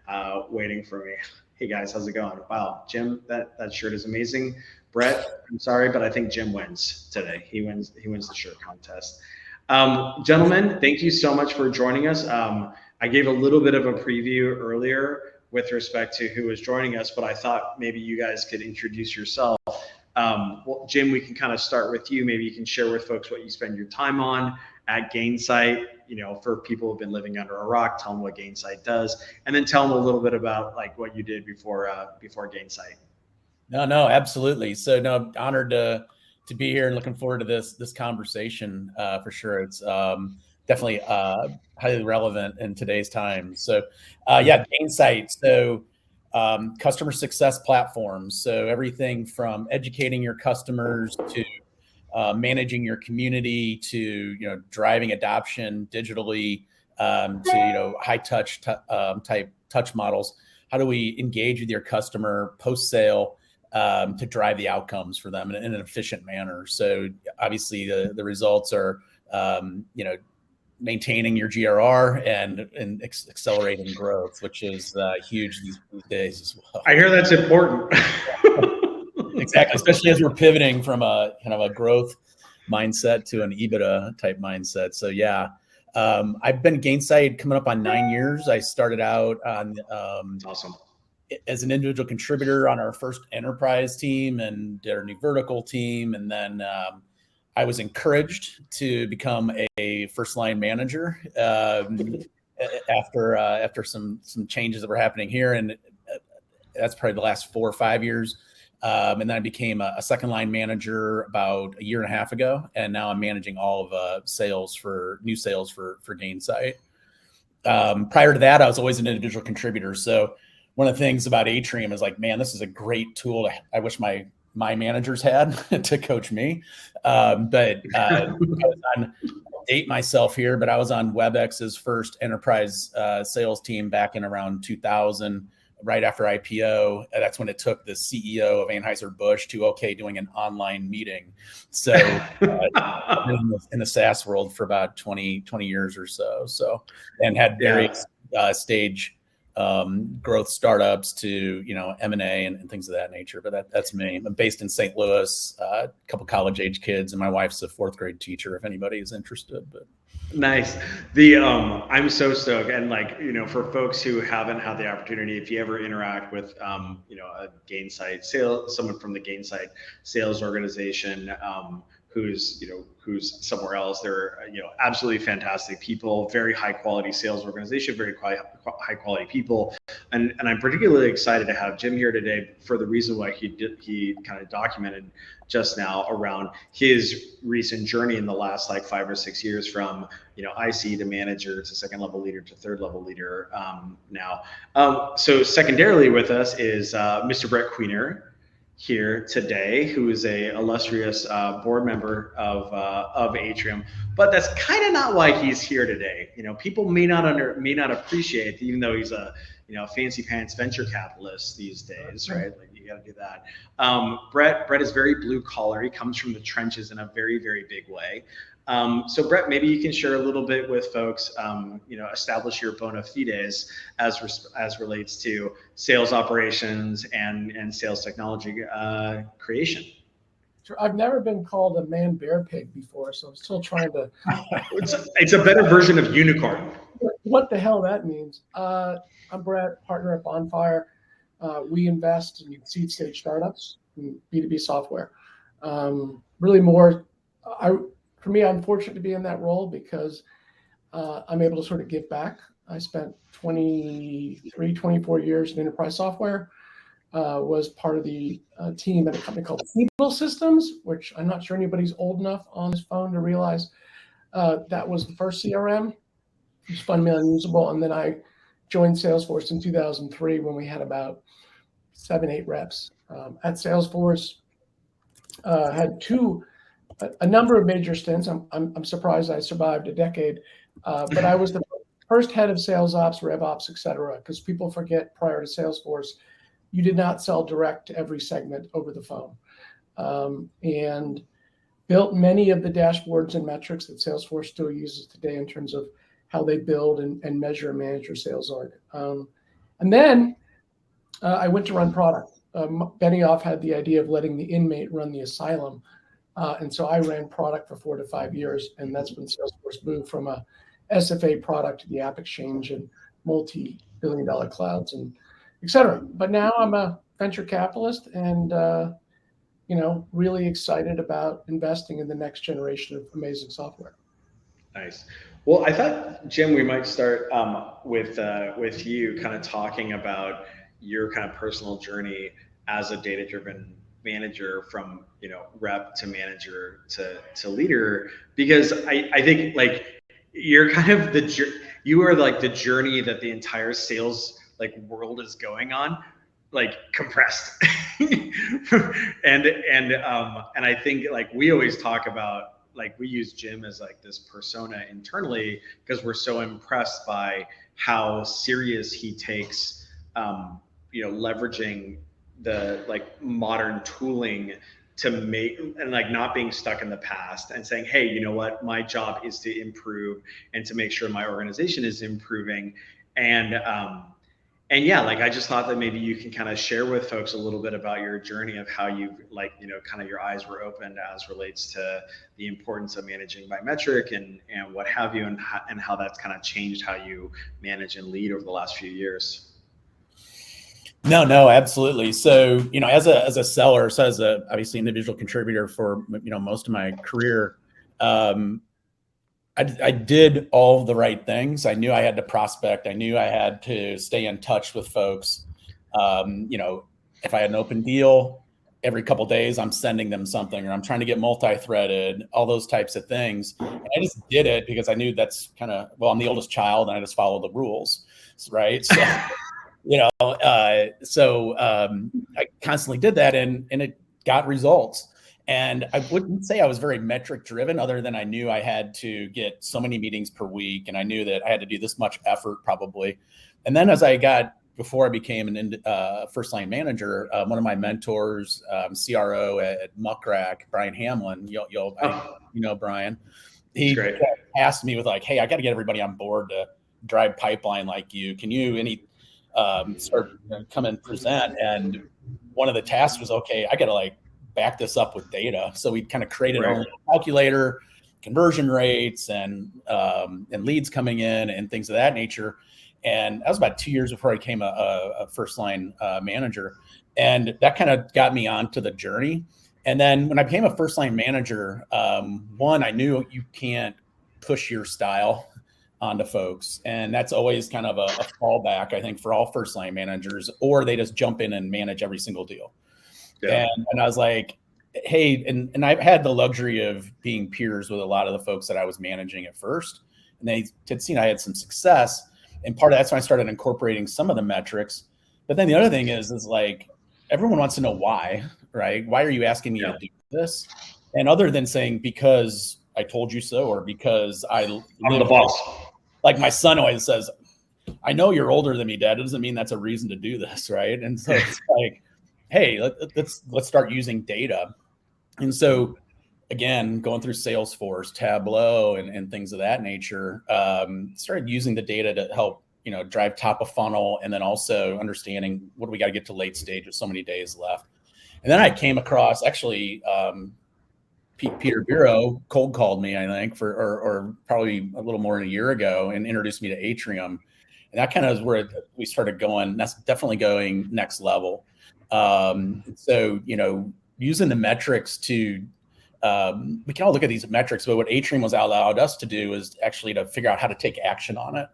Speaker 1: waiting for me. Hey guys, how's it going? Wow, Jim, that shirt is amazing. Brett, I'm sorry, but I think Jim wins today. He wins the shirt contest. Gentlemen, thank you so much for joining us. I gave a little bit of a preview earlier with respect to who was joining us, but I thought maybe you guys could introduce yourself. Well, Jim, we can kind of start with you. Maybe you can share with folks what you spend your time on at Gainsight. For people who've been living under a rock, tell them what Gainsight does, and then tell them a little bit about like what you did before Gainsight.
Speaker 2: No, absolutely. So no, honored to be here and looking forward to this conversation for sure. It's definitely highly relevant in today's times. So Gainsight. So customer success platforms. So everything from educating your customers to managing your community to driving adoption digitally to high touch type touch models. How do we engage with your customer post sale to drive the outcomes for them in an efficient manner. So obviously the results are, maintaining your GRR and accelerating growth, which is huge these days as well.
Speaker 1: I hear that's important.
Speaker 2: Exactly, especially as we're pivoting from a kind of a growth mindset to an EBITDA type mindset. So yeah, I've been Gainsight coming up on 9 years. I started out on
Speaker 1: awesome.
Speaker 2: as an individual contributor on our first enterprise team and our new vertical team, and then I was encouraged to become a first line manager after some changes that were happening here, and that's probably the last 4 or 5 years. And then I became a second line manager about 1.5 years ago, and now I'm managing all of new sales for Gainsight. Prior to that, I was always an individual contributor. So one of the things about Atrium is like, man, this is a great tool. I wish my managers had to coach me. But I was on, date myself here, but I was on WebEx's first enterprise sales team back in around 2000, right after IPO. That's when it took the CEO of Anheuser-Busch to doing an online meeting. So I've been in the SaaS world for about 20 years or so. And had various stage growth startups to M&A and things of that nature. But that's me. I'm based in St. Louis, a couple college age kids, and my wife's a 4th grade teacher if anybody is interested. But
Speaker 1: nice. I'm so stoked. And for folks who haven't had the opportunity, if you ever interact with a Gainsight someone from the Gainsight sales organization, who's somewhere else, they're absolutely fantastic people, very high quality sales organization, very high quality people. And I'm particularly excited to have Jim here today for the reason why he kind of documented just now around his recent journey in the last 5 or 6 years from IC to manager to second level leader to third level leader now. So secondarily with us is Mr. Brett Queener here today, who is a illustrious board member of Atrium, but that's kind of not why he's here today. People may not appreciate, even though he's a fancy pants venture capitalist these days, right? You got to do that. Brett is very blue collar. He comes from the trenches in a very, very big way. So Brett, maybe you can share a little bit with folks, establish your bona fides as relates to sales operations and sales technology creation.
Speaker 3: Sure. I've never been called a man bear pig before, so I'm still trying to.
Speaker 1: It's a better version of unicorn.
Speaker 3: What the hell that means? I'm Brett, partner at Bonfire. We invest in seed stage startups in B2B software. Really more. For me, I'm fortunate to be in that role because I'm able to sort of give back. I spent 24 years in enterprise software, was part of the team at a company called Siebel Systems, which I'm not sure anybody's old enough on this phone to realize that was the first CRM. It was fundamentally unusable. And then I joined Salesforce in 2003 when we had about 7-8 reps. At Salesforce, had a number of major stints. I'm surprised I survived a decade, but I was the first head of sales ops, RevOps, et cetera, because people forget prior to Salesforce, you did not sell direct to every segment over the phone, and built many of the dashboards and metrics that Salesforce still uses today in terms of how they build and measure and manage your sales org. And then I went to run product. Benioff had the idea of letting the inmate run the asylum. And so I ran product for 4 to 5 years, and that's when Salesforce moved from a SFA product to the App Exchange and multi-billion-dollar clouds and et cetera. But now I'm a venture capitalist and, really excited about investing in the next generation of amazing software.
Speaker 1: Nice. Well, I thought, Jim, we might start with you kind of talking about your kind of personal journey as a data-driven manager from rep to manager to leader, because I think you're kind of you are the journey that the entire sales world is going on, compressed. and I think we always talk about we use Jim as this persona internally because we're so impressed by how serious he takes leveraging like modern tooling to make, and like not being stuck in the past and saying, hey, you know what, my job is to improve and to make sure my organization is improving. And yeah, like I just thought that maybe you can kind of share with folks a little bit about your journey of how you, like, you know, kind of your eyes were opened as relates to the importance of managing by metric and what have you, and how that's kind of changed how you manage and lead over the last few years.
Speaker 2: No, absolutely. So, you know, as a seller, so as a obviously individual contributor for, you know, most of my career, I did all the right things. I knew I had to prospect. I knew I had to stay in touch with folks. You know, if I had an open deal, every couple of days I'm sending them something, or I'm trying to get multi-threaded, all those types of things. And I just did it because I knew that's kind of, well, I'm the oldest child and I just follow the rules, right? So, you know, I constantly did that, and it got results. And I wouldn't say I was very metric driven, other than I knew I had to get so many meetings per week, and I knew that I had to do this much effort probably. And then as I got, before I became an first line manager, one of my mentors, CRO at Muckrack, Brian Hamlin, you know Brian, he asked me with like, hey, I got to get everybody on board to drive pipeline like you. Can you start, you know, come and present? And one of the tasks was, okay, I got to like back this up with data. So we kind of created our own calculator, conversion rates, and leads coming in and things of that nature. And that was about 2 years before I became a first line manager. And that kind of got me onto the journey. And then when I became a first line manager, one, I knew you can't push your style onto folks. And that's always kind of a fallback, I think, for all first line managers, or they just jump in and manage every single deal. Yeah. And I was like, hey, and I've had the luxury of being peers with a lot of the folks that I was managing at first, and they had seen I had some success. And part of that's when I started incorporating some of the metrics. But then the other thing is like, everyone wants to know why, right? Why are you asking me to do this? And other than saying, because I told you so, or because I'm the boss. Like my son always says, I know you're older than me, Dad. It doesn't mean that's a reason to do this, right? And so it's like, hey, let's start using data. And so again, going through Salesforce, Tableau, and things of that nature, started using the data to help, you know, drive top of funnel, and then also understanding what do we got to get to late stage with so many days left. And then I came across, actually, Peter Bureau cold called me, I think, or probably a little more than a year ago, and introduced me to Atrium. And that kind of is where we started going. That's definitely going next level. So, you know, using the metrics to, we can all look at these metrics, but what Atrium was allowed us to do is actually to figure out how to take action on it.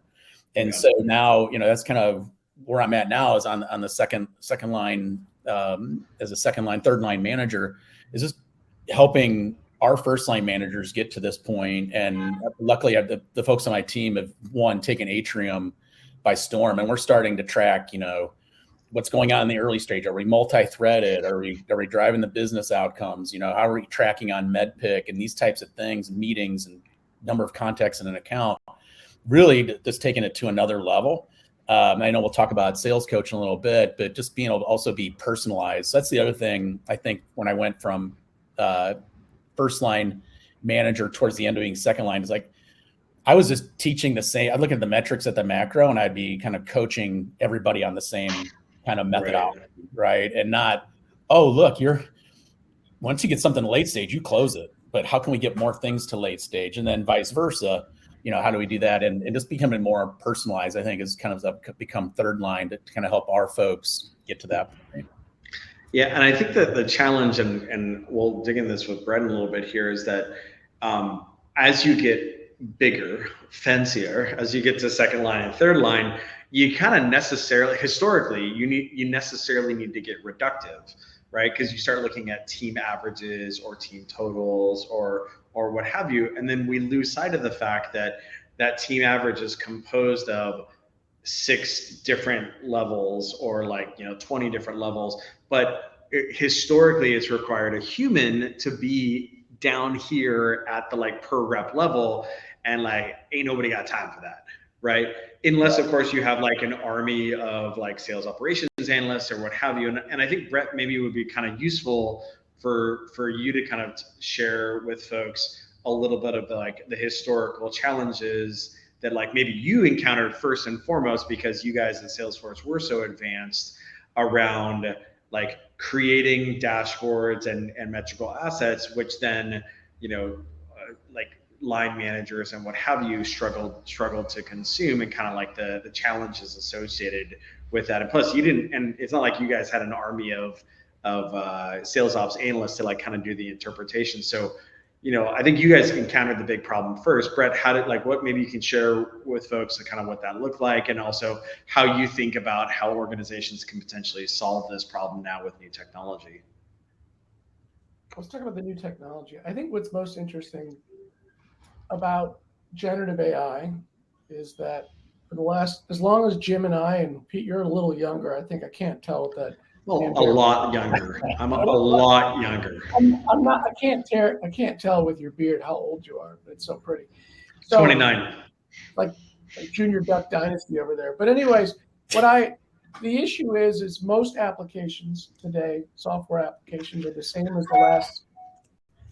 Speaker 2: And so now, you know, that's kind of where I'm at now, is on the second line, as a second line, third line manager, is just helping our first line managers get to this point. And luckily the folks on my team have taken Atrium by storm, and we're starting to track, you know, what's going on in the early stage. Are we multi-threaded? Are we driving the business outcomes? You know, how are we tracking on MedPick and these types of things, meetings and number of contacts in an account? Really just taking it to another level. I know we'll talk about sales coach in a little bit, but just being able to also be personalized. So that's the other thing, I think, when I went from first line manager towards the end of being second line, is like, I was just teaching the same. I'd look at the metrics at the macro, and I'd be kind of coaching everybody on the same kind of methodology, right? And not, oh, look, once you get something late stage, you close it. But how can we get more things to late stage? And then vice versa, you know, how do we do that? And just becoming more personalized, I think, is kind of become third line to kind of help our folks get to that point.
Speaker 1: Yeah, and I think that the challenge, and we'll dig in this with Brett a little bit here, is that as you get bigger, fancier, as you get to second line and third line, you kind of necessarily, historically, you necessarily need to get reductive, right? Because you start looking at team averages or team totals or what have you, and then we lose sight of the fact that that team average is composed of 6 different levels, or 20 different levels. But historically, it's required a human to be down here at the per rep level, and ain't nobody got time for that, right? Unless, of course, you have like an army of like sales operations analysts or what have you. And I think, Brett, maybe it would be kind of useful for you to kind of share with folks a little bit of the historical challenges that like maybe you encountered first and foremost because you guys at Salesforce were so advanced around like creating dashboards and metrical assets, which then, like line managers and what have you struggled to consume, and kind of like the challenges associated with that. And plus, you didn't, and it's not like you guys had an army of sales ops analysts to like kind of do the interpretation. So, I think you guys encountered the big problem first. Brett, how did what maybe you can share with folks kind of what that looked like, and also how you think about how organizations can potentially solve this problem now with new technology.
Speaker 3: Let's talk about the new technology. I think what's most interesting about generative AI is that for the last, as long as Jim and I, and Pete, you're a little younger, I think I can't tell what that.
Speaker 1: Well, a lot younger. I'm a lot younger.
Speaker 3: I'm not. I can't tell with your beard how old you are, but it's so pretty. So,
Speaker 1: 29.
Speaker 3: Like Junior Duck Dynasty over there. But anyways, the issue is most applications today, software applications, are the same as the last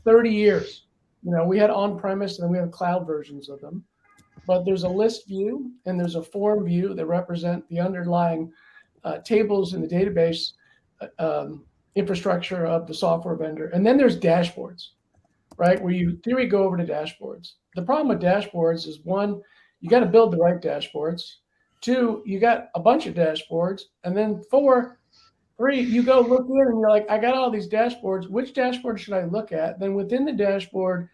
Speaker 3: 30 years. We had on-premise and then we have cloud versions of them. But there's a list view and there's a form view that represent the underlying tables in the database infrastructure of the software vendor. And then there's dashboards, right? Where you theory go over to dashboards. The problem with dashboards is, one, you got to build the right dashboards. Two, you got a bunch of dashboards. And then three, you go look in and you're like, I got all these dashboards. Which dashboard should I look at? Then within the dashboard,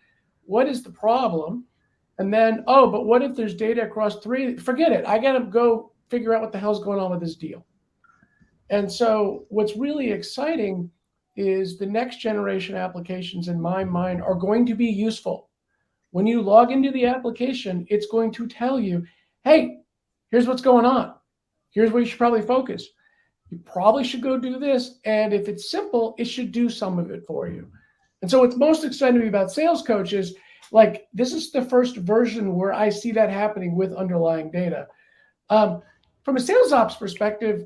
Speaker 3: what is the problem? And then, but what if there's data across three? Forget it. I got to go figure out what the hell's going on with this deal. And so what's really exciting is the next generation applications, in my mind, are going to be useful. When you log into the application, it's going to tell you, hey, here's what's going on. Here's where you should probably focus. You probably should go do this. And if it's simple, it should do some of it for you. And so what's most exciting to me about Sales Coach is, like, this is the first version where I see that happening with underlying data. From a sales ops perspective,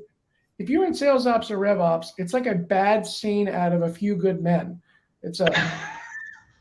Speaker 3: if you're in sales ops or RevOps, it's like a bad scene out of A Few Good Men. It's a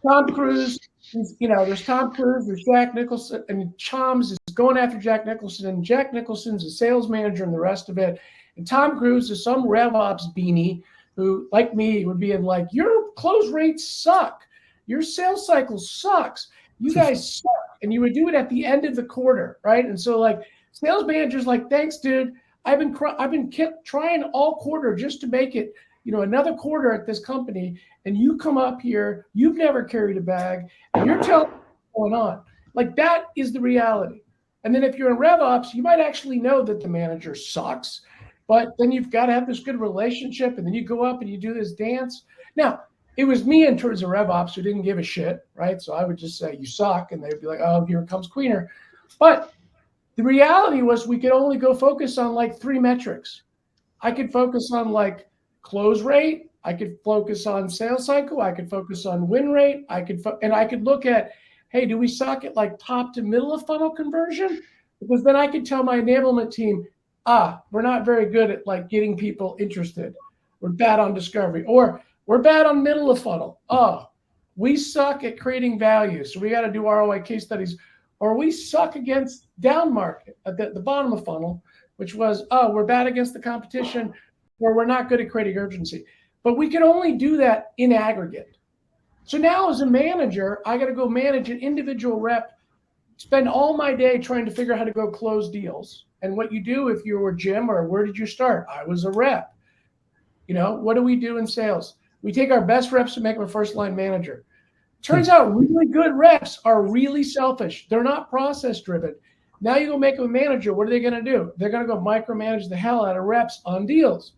Speaker 3: Tom Cruise. There's Tom Cruise, there's Jack Nicholson, and Chom's is going after Jack Nicholson, and Jack Nicholson's a sales manager and the rest of it. And Tom Cruise is some RevOps beanie who, like me, would be in like, your close rates suck. Your sales cycle sucks. You guys suck. And you would do it at the end of the quarter, right? And so like sales managers like, thanks, dude. I've been trying all quarter just to make it, another quarter at this company. And you come up here, you've never carried a bag, and you're telling me what's going on. Like, that is the reality. And then if you're in RevOps, you might actually know that the manager sucks, but then you've got to have this good relationship. And then you go up and you do this dance. Now, it was me in terms of RevOps who didn't give a shit, right? So I would just say, you suck. And they'd be like, oh, here comes Queener. But the reality was we could only go focus on like 3 metrics. I could focus on like close rate. I could focus on sales cycle. I could focus on win rate. I could look at, hey, do we suck at like top to middle of funnel conversion? Because then I could tell my enablement team, we're not very good at like getting people interested. We're bad on discovery. Or we're bad on middle of funnel. We suck at creating value. So we got to do ROI case studies. Or we suck against down market at the bottom of funnel, which was, we're bad against the competition, or we're not good at creating urgency. But we can only do that in aggregate. So now as a manager, I got to go manage an individual rep, spend all my day trying to figure out how to go close deals. And what you do if you were Jim, or where did you start? I was a rep. What do we do in sales? We take our best reps and make them a first line manager. Turns out really good reps are really selfish. They're not process driven. Now you go make them a manager. What are they going to do? They're going to go micromanage the hell out of reps on deals.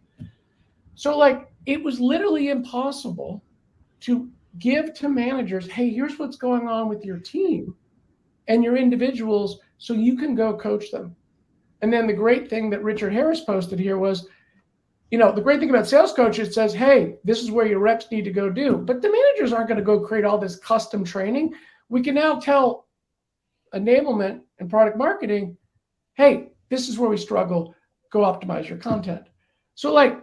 Speaker 3: So like, it was literally impossible to give to managers, hey, here's what's going on with your team and your individuals so you can go coach them. And then the great thing that Richard Harris posted here was, the great thing about Sales Coach, it says, hey, this is where your reps need to go do. But the managers aren't going to go create all this custom training. We can now tell enablement and product marketing, hey, this is where we struggle. Go optimize your content. So like,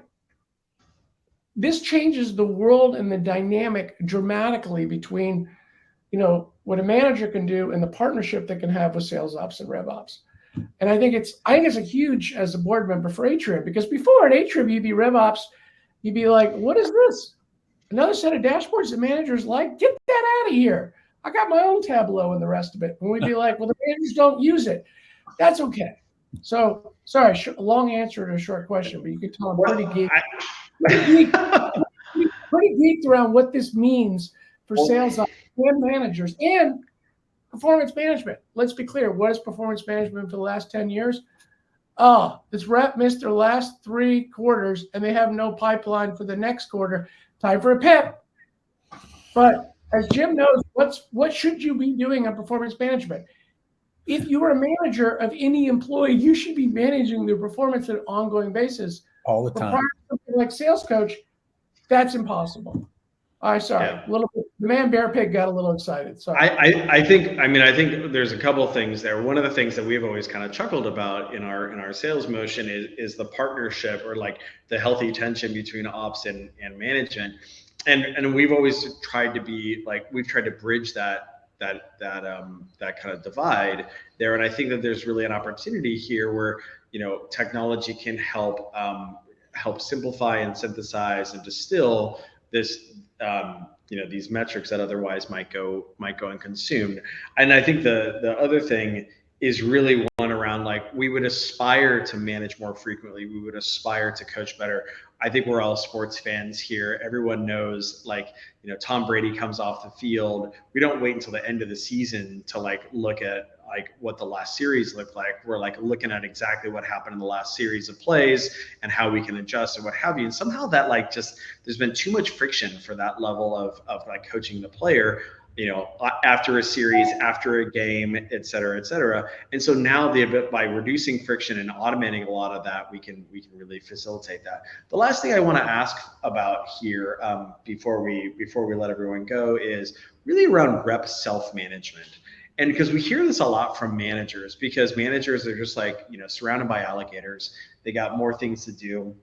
Speaker 3: this changes the world and the dynamic dramatically between, what a manager can do and the partnership they can have with sales ops and rev ops. And I think it's a huge, as a board member for Atrium, because before at Atrium, you'd be rev ops, you'd be like, what is this? Another set of dashboards that managers like? Get that out of here. I got my own Tableau and the rest of it. And we'd be like, well, the managers don't use it. That's okay. So, sorry, long answer to a short question, but you could tell I'm pretty geeked around what this means for sales ops and managers and performance management. Let's be clear. What is performance management for the last 10 years? Oh, this rep missed their last 3 quarters and they have no pipeline for the next quarter. Time for a PIP. But as Jim knows, what should you be doing on performance management? If you are a manager of any employee, you should be managing their performance on an ongoing basis.
Speaker 2: All the time.
Speaker 3: But something like sales coach, that's impossible. Sorry. Yeah. The man bear pig got a little excited. Sorry.
Speaker 1: I think there's a couple of things there. One of the things that we've always kind of chuckled about in our sales motion is the partnership, or like the healthy tension between ops and management. And we've always tried to be like, we've tried to bridge that kind of divide there. And I think that there's really an opportunity here where, technology can help simplify and synthesize and distill this, these metrics that otherwise might go unconsumed. And I think the other thing is really one around, like, we would aspire to manage more frequently. We would aspire to coach better. I think we're all sports fans here. Everyone knows, like, Tom Brady comes off the field. We don't wait until the end of the season to look at what the last series looked like. We're looking at exactly what happened in the last series of plays and how we can adjust and what have you. And somehow that there's been too much friction for that level of coaching the player, after a series, after a game, et cetera, et cetera. And so now by reducing friction and automating a lot of that, we can really facilitate that. The last thing I want to ask about here, before we let everyone go, is really around rep self-management. And because we hear this a lot from managers, because managers are just surrounded by alligators. They got more things to do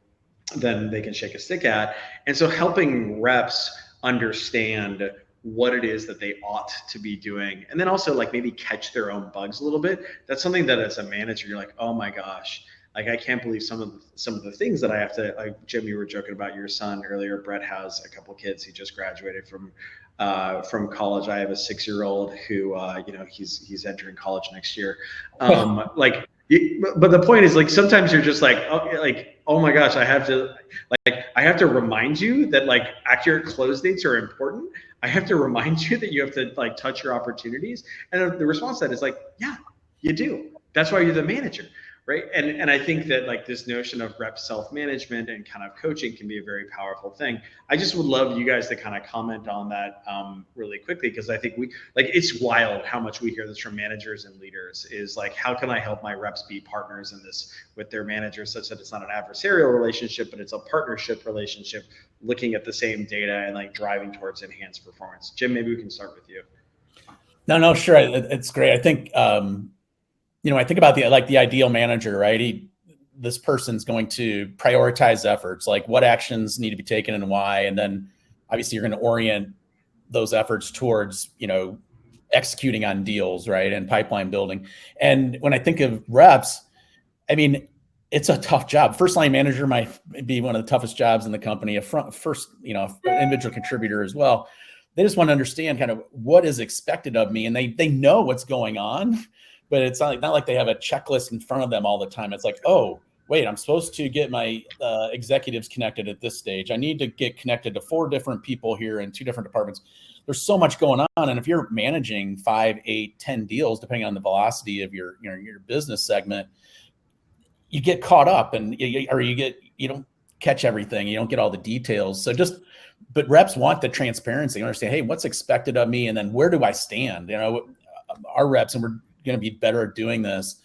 Speaker 1: than they can shake a stick at. And so helping reps understand what it is that they ought to be doing, and then also maybe catch their own bugs a little bit. That's something that as a manager, you're like, oh my gosh, I can't believe some of the things that I have to, Jim, you were joking about your son earlier. Brett has a couple of kids. He just graduated from college. I have a 6-year-old who, he's entering college next year. But the point is, sometimes you're just oh my gosh, I have to remind you that accurate close dates are important. I have to remind you that you have to touch your opportunities. And the response to that is yeah, you do. That's why you're the manager. Right. And I think that this notion of rep self-management and kind of coaching can be a very powerful thing. I just would love you guys to kind of comment on that really quickly, because I think it's wild how much we hear this from managers and leaders is how can I help my reps be partners in this with their managers, such that it's not an adversarial relationship, but it's a partnership relationship, looking at the same data and driving towards enhanced performance. Jim, maybe we can start with you.
Speaker 2: No, sure. It's great. I think, I think about the ideal manager, right? This person's going to prioritize efforts, what actions need to be taken and why. And then obviously you're going to orient those efforts towards, executing on deals, right? And pipeline building. And when I think of reps, it's a tough job. First line manager might be one of the toughest jobs in the company. First, individual contributor as well. They just want to understand kind of what is expected of me. And they know what's going on. But it's not like they have a checklist in front of them all the time. It's oh, wait, I'm supposed to get my executives connected at this stage. I need to get connected to 4 different people here in 2 different departments. There's so much going on. And if you're managing 5, 8, 10 deals, depending on the velocity of your business segment, you get caught up you don't catch everything. You don't get all the details. But reps want the transparency. You understand, hey, what's expected of me? And then where do I stand? Our reps, and we're going to be better at doing this.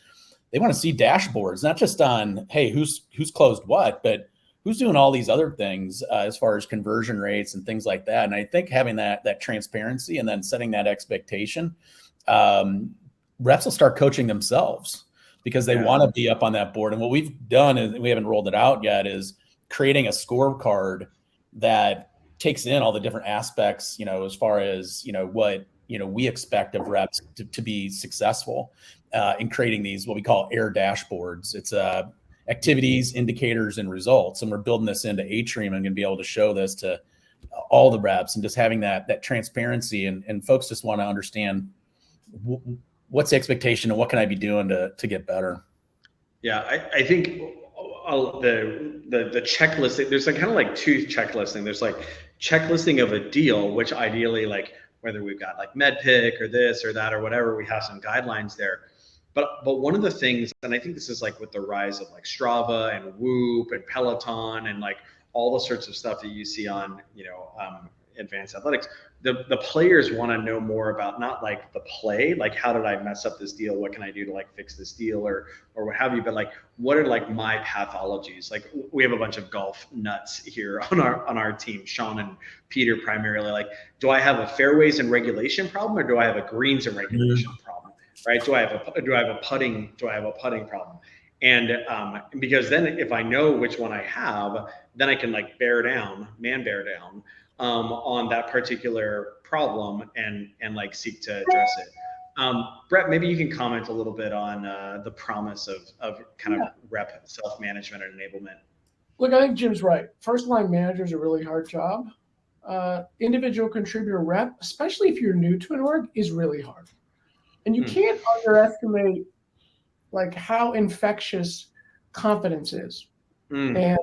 Speaker 2: They want to see dashboards, not just on, hey, who's closed what, but who's doing all these other things as far as conversion rates and things like that. And I think having that transparency and then setting that expectation, reps will start coaching themselves. because they want to be up on that board. And what we've done is, we haven't rolled it out yet, is creating a scorecard that takes in all the different aspects, as far as, what, we expect of reps to be successful in creating these, what we call AIR dashboards. It's activities, indicators, and results. And we're building this into Atrium and going to be able to show this to all the reps, and just having that transparency, and folks just want to understand what's the expectation and what can I be doing to get better.
Speaker 1: Yeah, I think the checklist, there's kind of like two checklisting. There's like checklisting of a deal, which ideally, like whether we've got like MedPick or this or that or whatever, we have some guidelines there. But one of the things, and I think this is like with the rise of like Strava and Whoop and Peloton and like all the sorts of stuff that you see on, advanced athletics, the players want to know more about not like the play, like how did I mess up this deal? What can I do to like fix this deal or what have you? But like, what are like my pathologies? Like we have a bunch of golf nuts here on our team, Sean and Peter primarily. Like, do I have a fairways and regulation problem, or do I have a greens and regulation problem? Right? Do I have a putting problem? And because then if I know which one I have, then I can like bear down on that particular problem and like seek to address it. Brett, maybe you can comment a little bit on the promise of kind of rep self-management and enablement.
Speaker 3: Look, I think Jim's right. First line manager is a really hard job. Individual contributor rep, especially if you're new to an org, is really hard. And you can't underestimate like how infectious confidence is. And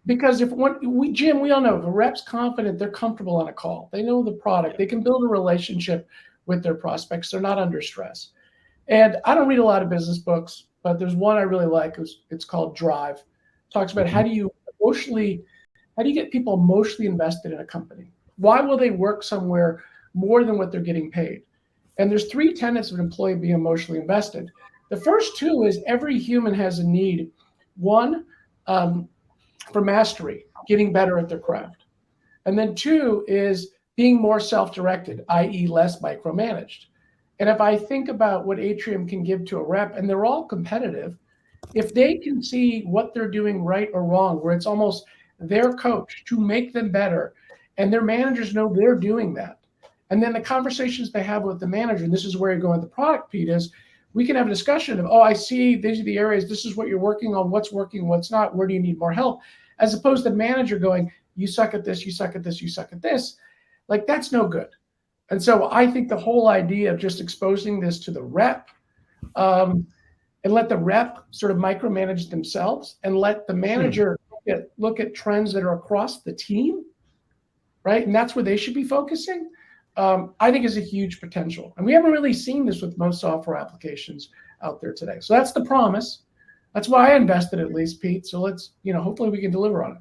Speaker 3: because Jim, we all know if a rep's confident, they're comfortable on a call. They know the product. They can build a relationship with their prospects. They're not under stress. And I don't read a lot of business books, but there's one I really like. It's called Drive. It talks about how do you get people emotionally invested in a company? Why will they work somewhere more than what they're getting paid? And there's 3 tenets of an employee being emotionally invested. The first 2 is every human has a need. 1, for mastery, getting better at their craft. And then 2 is being more self-directed, i.e. less micromanaged. And if I think about what Atrium can give to a rep, and they're all competitive, if they can see what they're doing right or wrong, where it's almost their coach to make them better, and their managers know they're doing that. And then the conversations they have with the manager, and this is where you go with the product, Pete, is we can have a discussion of, I see these are the areas, this is what you're working on, what's working, what's not, where do you need more help? As opposed to the manager going, you suck at this, you suck at this, you suck at this. Like, that's no good. And so I think the whole idea of just exposing this to the rep and let the rep sort of micromanage themselves and let the manager look at trends that are across the team, right? And that's where they should be focusing. I think is a huge potential. And we haven't really seen this with most software applications out there today. So that's the promise. That's why I invested at least, Pete. So let's, hopefully we can deliver on it.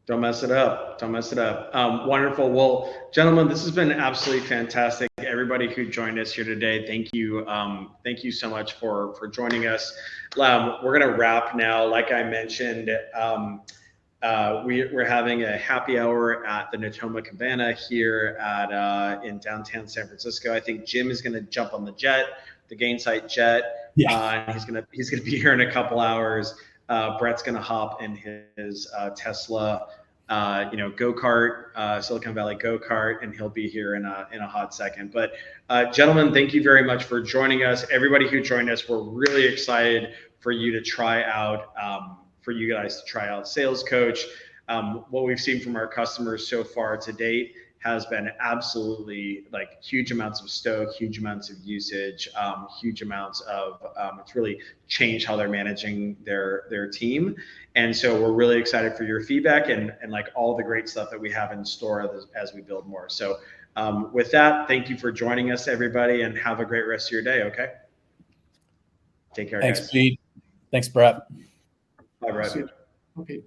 Speaker 1: Don't mess it up. Wonderful. Well, gentlemen, this has been absolutely fantastic. Everybody who joined us here today, thank you. Thank you so much for joining us. We're going to wrap now. Like I mentioned, we're having a happy hour at the Natoma Cabana here in downtown San Francisco. I think Jim is going to jump on the Gainsight jet. Yeah. He's gonna be here in a couple hours. Brett's gonna hop in his Tesla, go-kart, Silicon Valley go-kart, and he'll be here in a hot second. But gentlemen, thank you very much for joining us. Everybody who joined us, we're really excited for you guys to try out Sales Coach. What we've seen from our customers so far to date has been absolutely like huge amounts of stoke, huge amounts of usage, huge amounts of, it's really changed how they're managing their team. And so we're really excited for your feedback and like all the great stuff that we have in store as we build more. So with that, thank you for joining us, everybody, and have a great rest of your day, okay? Take care,
Speaker 2: Thanks,
Speaker 1: guys.
Speaker 2: Pete. Thanks, Brett.
Speaker 1: Bye, Brett.
Speaker 3: Okay.